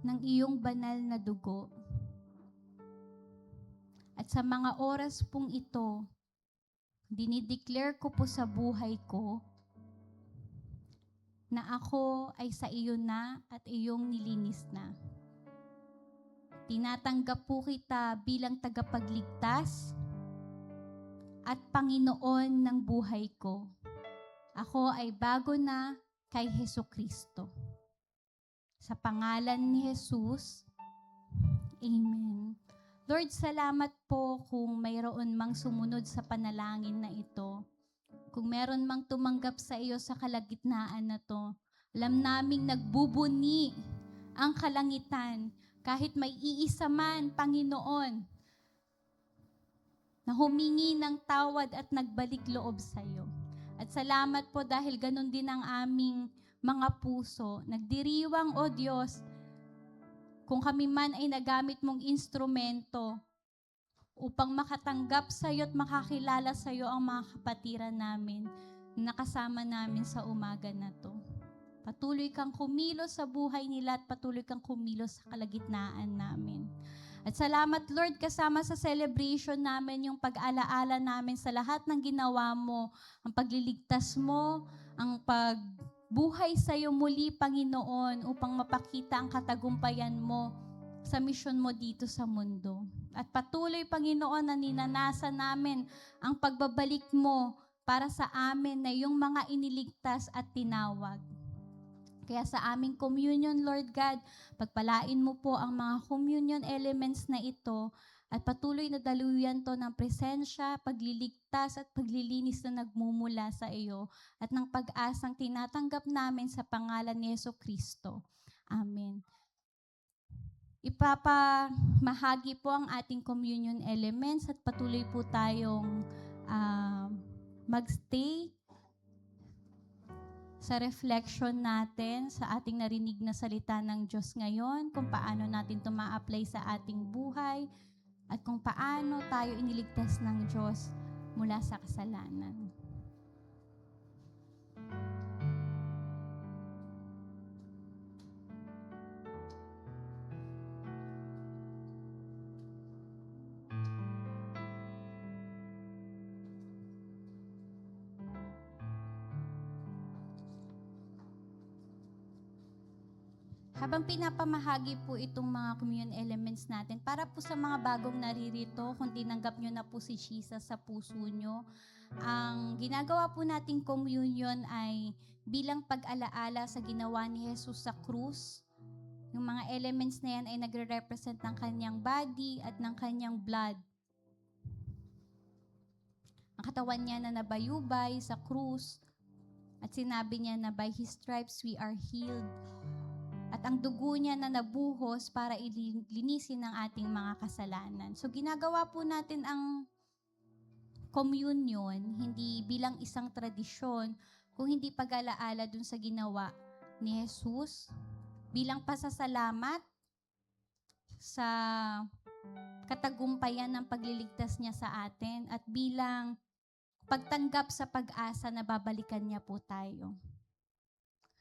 ng iyong banal na dugo. At sa mga oras pong ito, dinideclare ko po sa buhay ko na ako ay sa iyo na at iyong nilinis na. Tinatanggap po kita bilang tagapagligtas at Panginoon ng buhay ko. Ako ay bago na kay Hesukristo. Sa pangalan ni Jesus, Amen. Lord, salamat po kung mayroon mang sumunod sa panalangin na ito. Kung meron mang tumanggap sa iyo sa kalagitnaan na to, alam naming nagbubuni ang kalangitan kahit may iisa man, Panginoon, na humingi ng tawad at nagbalik loob sa iyo. At salamat po dahil ganun din ang aming mga puso. Nagdiriwang, O Diyos, kung kami man ay nagamit mong instrumento upang makatanggap sa iyo at makakilala sa iyo ang mga kapatiran namin na nakasama namin sa umaga na to. Patuloy kang kumilos sa buhay nila at patuloy kang kumilos sa kalagitnaan namin. At salamat, Lord, kasama sa celebration namin yung pag-alaala namin sa lahat ng ginawa mo, ang pagliligtas mo, ang pagbuhay sa iyo muli, Panginoon, upang mapakita ang katagumpayan mo sa misyon mo dito sa mundo. At patuloy, Panginoon, na ninanasan namin ang pagbabalik mo para sa amin na yung mga iniligtas at tinawag. Kaya sa aming communion, Lord God, pagpalain mo po ang mga communion elements na ito at patuloy na daluyan to ng presensya, pagliligtas at paglilinis na nagmumula sa iyo at ng pag-asang tinatanggap namin sa pangalan ni Hesukristo. Amen. Ipapamahagi po ang ating communion elements at patuloy po tayong magstay sa reflection natin sa ating narinig na salita ng Diyos ngayon, kung paano natin ito ma-apply sa ating buhay at kung paano tayo iniligtas ng Diyos mula sa kasalanan. Habang pinapamahagi po itong mga communion elements natin, para po sa mga bagong naririto, kung tinanggap nyo na po si Jesus sa puso nyo, ang ginagawa po nating communion ay bilang pag-alaala sa ginawa ni Jesus sa krus. Yung mga elements na yan ay nagre-represent ng kanyang body at ng kanyang blood. Ang katawan niya na nabayubay sa krus at sinabi niya na by His stripes we are healed. At ang dugo niya na nabuhos para ilinisin ang ating mga kasalanan. So ginagawa po natin ang communion, hindi bilang isang tradisyon, kung hindi pag-alaala dun sa ginawa ni Jesus, bilang pasasalamat sa katagumpayan ng pagliligtas niya sa atin, at bilang pagtanggap sa pag-asa na babalikan niya po tayo.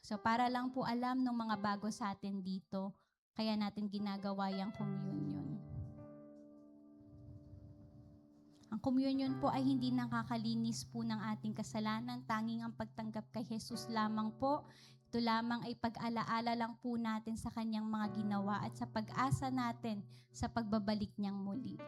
So para lang po alam ng mga bago sa atin dito, kaya natin ginagawa yung communion. Ang communion po ay hindi nakakalinis po ng ating kasalanan, tanging ang pagtanggap kay Jesus lamang po. Ito lamang ay pag-alaala lang po natin sa kanyang mga ginawa at sa pag-asa natin sa pagbabalik niyang muli.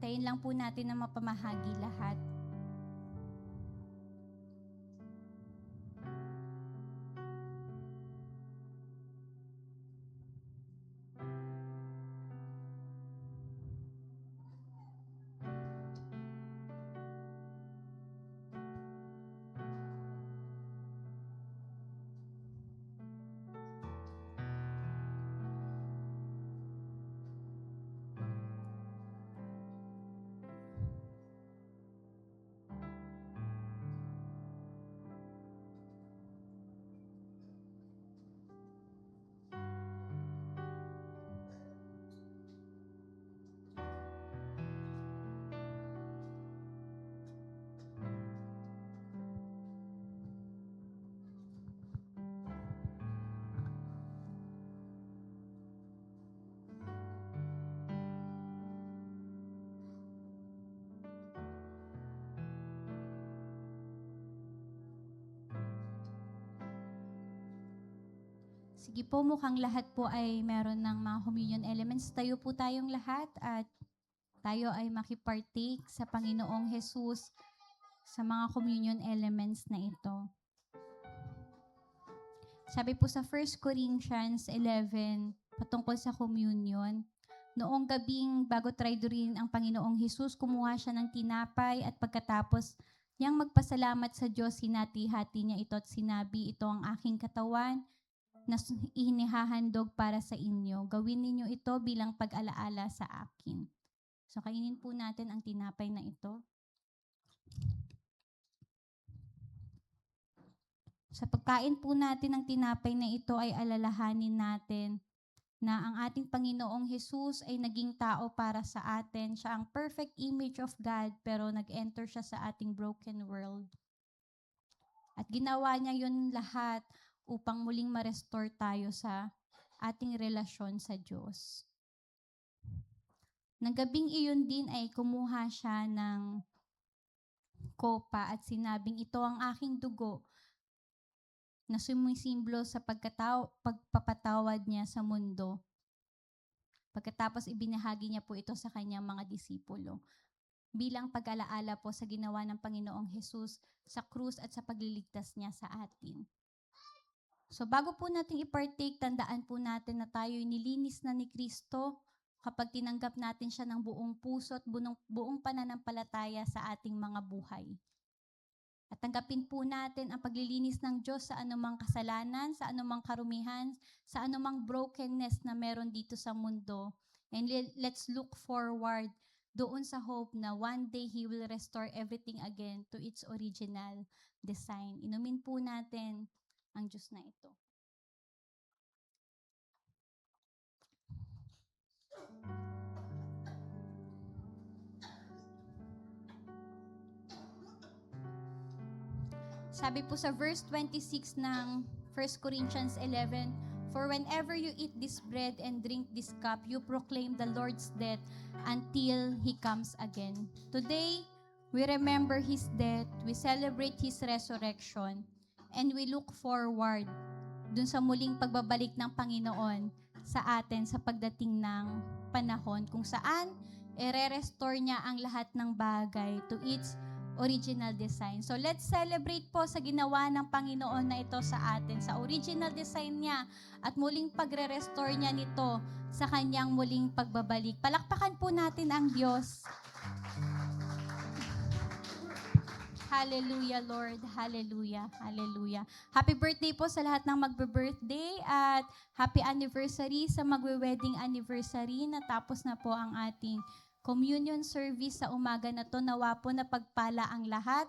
Hintayin lang po natin na mapamahagi lahat. Sige po, mukhang lahat po ay meron ng mga communion elements. Tayo po tayong lahat at tayo ay makipartake sa Panginoong Jesus sa mga communion elements na ito. Sabi po sa 1 Corinthians 11, patungkol sa communion, noong gabing bago traidorin ang Panginoong Jesus, kumuha siya ng tinapay at pagkatapos niyang magpasalamat sa Diyos, hinati-hati niya ito at sinabi, ito ang aking katawan na inihahandog para sa inyo. Gawin ninyo ito bilang pag-alaala sa akin. So, kainin po natin ang tinapay na ito. Sa pagkain po natin ng tinapay na ito ay alalahanin natin na ang ating Panginoong Jesus ay naging tao para sa atin. Siya ang perfect image of God, pero nag-enter siya sa ating broken world. At ginawa niya yun lahat upang muling ma-restore tayo sa ating relasyon sa Diyos. Nang gabing iyon din ay kumuha siya ng kopa at sinabing, ito ang aking dugo na sumisimbolo sa pagpapatawad niya sa mundo. Pagkatapos ibinahagi niya po ito sa kanyang mga disipulo bilang pag-alaala po sa ginawa ng Panginoong Jesus sa krus at sa pagliligtas niya sa atin. So bago po natin i-partake, tandaan po natin na tayo nilinis na ni Kristo kapag tinanggap natin siya ng buong puso at buong pananampalataya sa ating mga buhay. At tanggapin po natin ang paglilinis ng Diyos sa anumang kasalanan, sa anumang karumihan, sa anumang brokenness na meron dito sa mundo. And let's look forward doon sa hope na one day He will restore everything again to its original design. Inumin po natin ang Diyos na ito. Sabi po sa verse 26 ng 1 Corinthians 11, for whenever you eat this bread and drink this cup, you proclaim the Lord's death until He comes again. Today, we remember His death, we celebrate His resurrection, and we look forward dun sa muling pagbabalik ng Panginoon sa atin sa pagdating ng panahon kung saan i-restore niya ang lahat ng bagay to its original design. So let's celebrate po sa ginawa ng Panginoon na ito sa atin, sa original design niya at muling pagre-restore niya nito sa kanyang muling pagbabalik. Palakpakan po natin ang Diyos. Hallelujah, Lord. Hallelujah. Hallelujah. Happy birthday po sa lahat ng magbe-birthday at happy anniversary sa magwe-wedding anniversary. Natapos na po ang ating communion service sa umaga na to. Nawa po na pagpala ang lahat.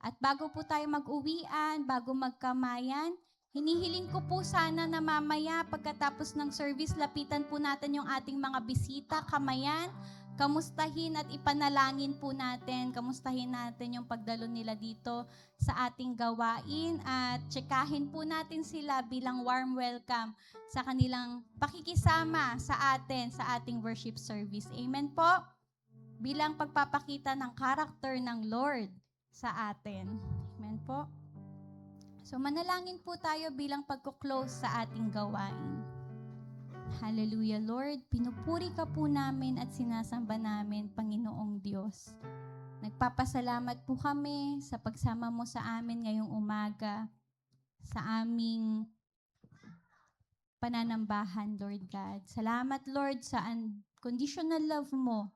At bago po tayo mag-uwian, bago magkamayan, Hinihiling ko po sana na mamaya pagkatapos ng service, lapitan po natin yung ating mga bisita, kamayan, kamustahin at ipanalangin po natin. Kamustahin natin yung pagdalo nila dito sa ating gawain at tsekahin po natin sila bilang warm welcome sa kanilang pakikisama sa atin sa ating worship service. Amen po? Bilang pagpapakita ng character ng Lord sa atin. Amen po? So manalangin po tayo bilang pagko-close sa ating gawain. Hallelujah, Lord. Pinupuri ka po namin at sinasamba namin, Panginoong Diyos. Nagpapasalamat po kami sa pagsama mo sa amin ngayong umaga, sa aming pananambahan, Lord God. Salamat, Lord, sa unconditional love mo.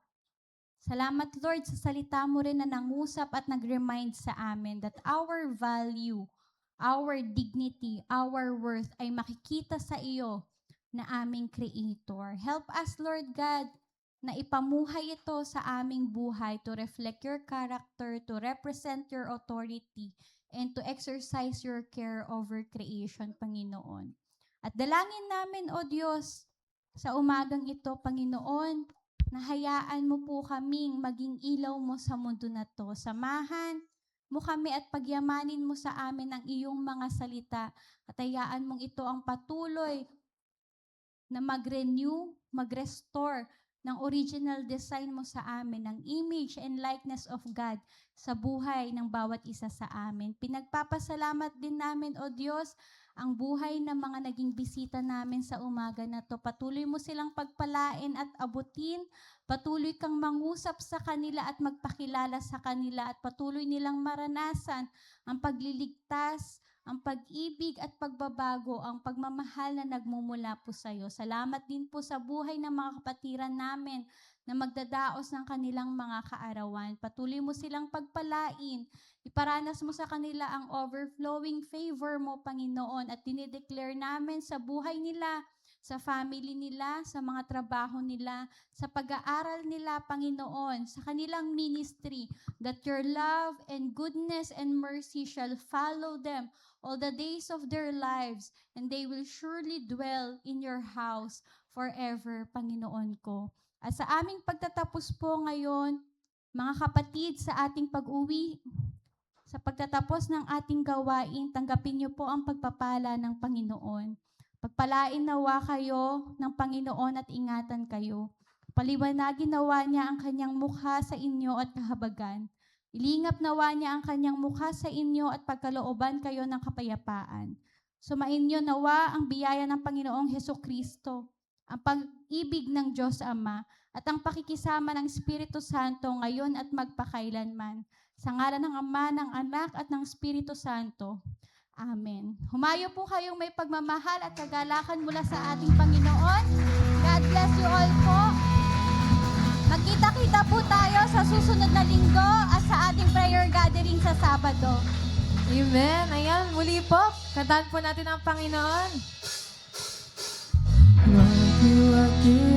Salamat, Lord, sa salita mo rin na nangusap at nag-remind sa amin that our value, our dignity, our worth ay makikita sa iyo na aming Creator. Help us, Lord God, na ipamuhay ito sa aming buhay to reflect your character, to represent your authority, and to exercise your care over creation, Panginoon. At dalangin namin, O Diyos, sa umagang ito, Panginoon, na hayaan mo po kaming maging ilaw mo sa mundo na to. Samahan mo kami at pagyamanin mo sa amin ang iyong mga salita at hayaan mong ito ang patuloy na mag-renew, mag-restore ng original design mo sa amin, ng image and likeness of God sa buhay ng bawat isa sa amin. Pinagpapasalamat din namin, O Diyos, ang buhay ng mga naging bisita namin sa umaga na to. Patuloy mo silang pagpalain at abutin. Patuloy kang mangusap sa kanila at magpakilala sa kanila at patuloy nilang maranasan ang pagliligtas, ang pag-ibig at pagbabago, ang pagmamahal na nagmumula po sa iyo. Salamat din po sa buhay ng mga kapatiran namin na magdadaos ng kanilang mga kaarawan. Patuloy mo silang pagpalain. Iparanas mo sa kanila ang overflowing favor mo, Panginoon, at dinideclare namin sa buhay nila, sa family nila, sa mga trabaho nila, sa pag-aaral nila, Panginoon, sa kanilang ministry, that your love and goodness and mercy shall follow them all the days of their lives, and they will surely dwell in your house forever, Panginoon ko. At sa aming pagtatapos po ngayon, mga kapatid, sa ating pag-uwi, sa pagtatapos ng ating gawain, tanggapin niyo po ang pagpapala ng Panginoon. Pagpalain nawa kayo ng Panginoon at ingatan kayo. Paliwanagin nawa niya ang kanyang mukha sa inyo at kahabagan. Ilingap nawa niya ang kanyang mukha sa inyo at pagkalooban kayo ng kapayapaan. Sumainyo nawa ang biyaya ng Panginoong Hesukristo, ang pag-ibig ng Diyos Ama, at ang pakikisama ng Espiritu Santo ngayon at magpakailanman. Sa ngalan ng Ama, ng Anak, at ng Espiritu Santo. Amen. Humayo po kayong may pagmamahal at kagalakan mula sa ating Panginoon. God bless you all po. Magkita-kita po tayo sa susunod na linggo at sa ating prayer gathering sa Sabado. Amen. Ayan, muli po, kantahan po natin ang Panginoon. What you are doing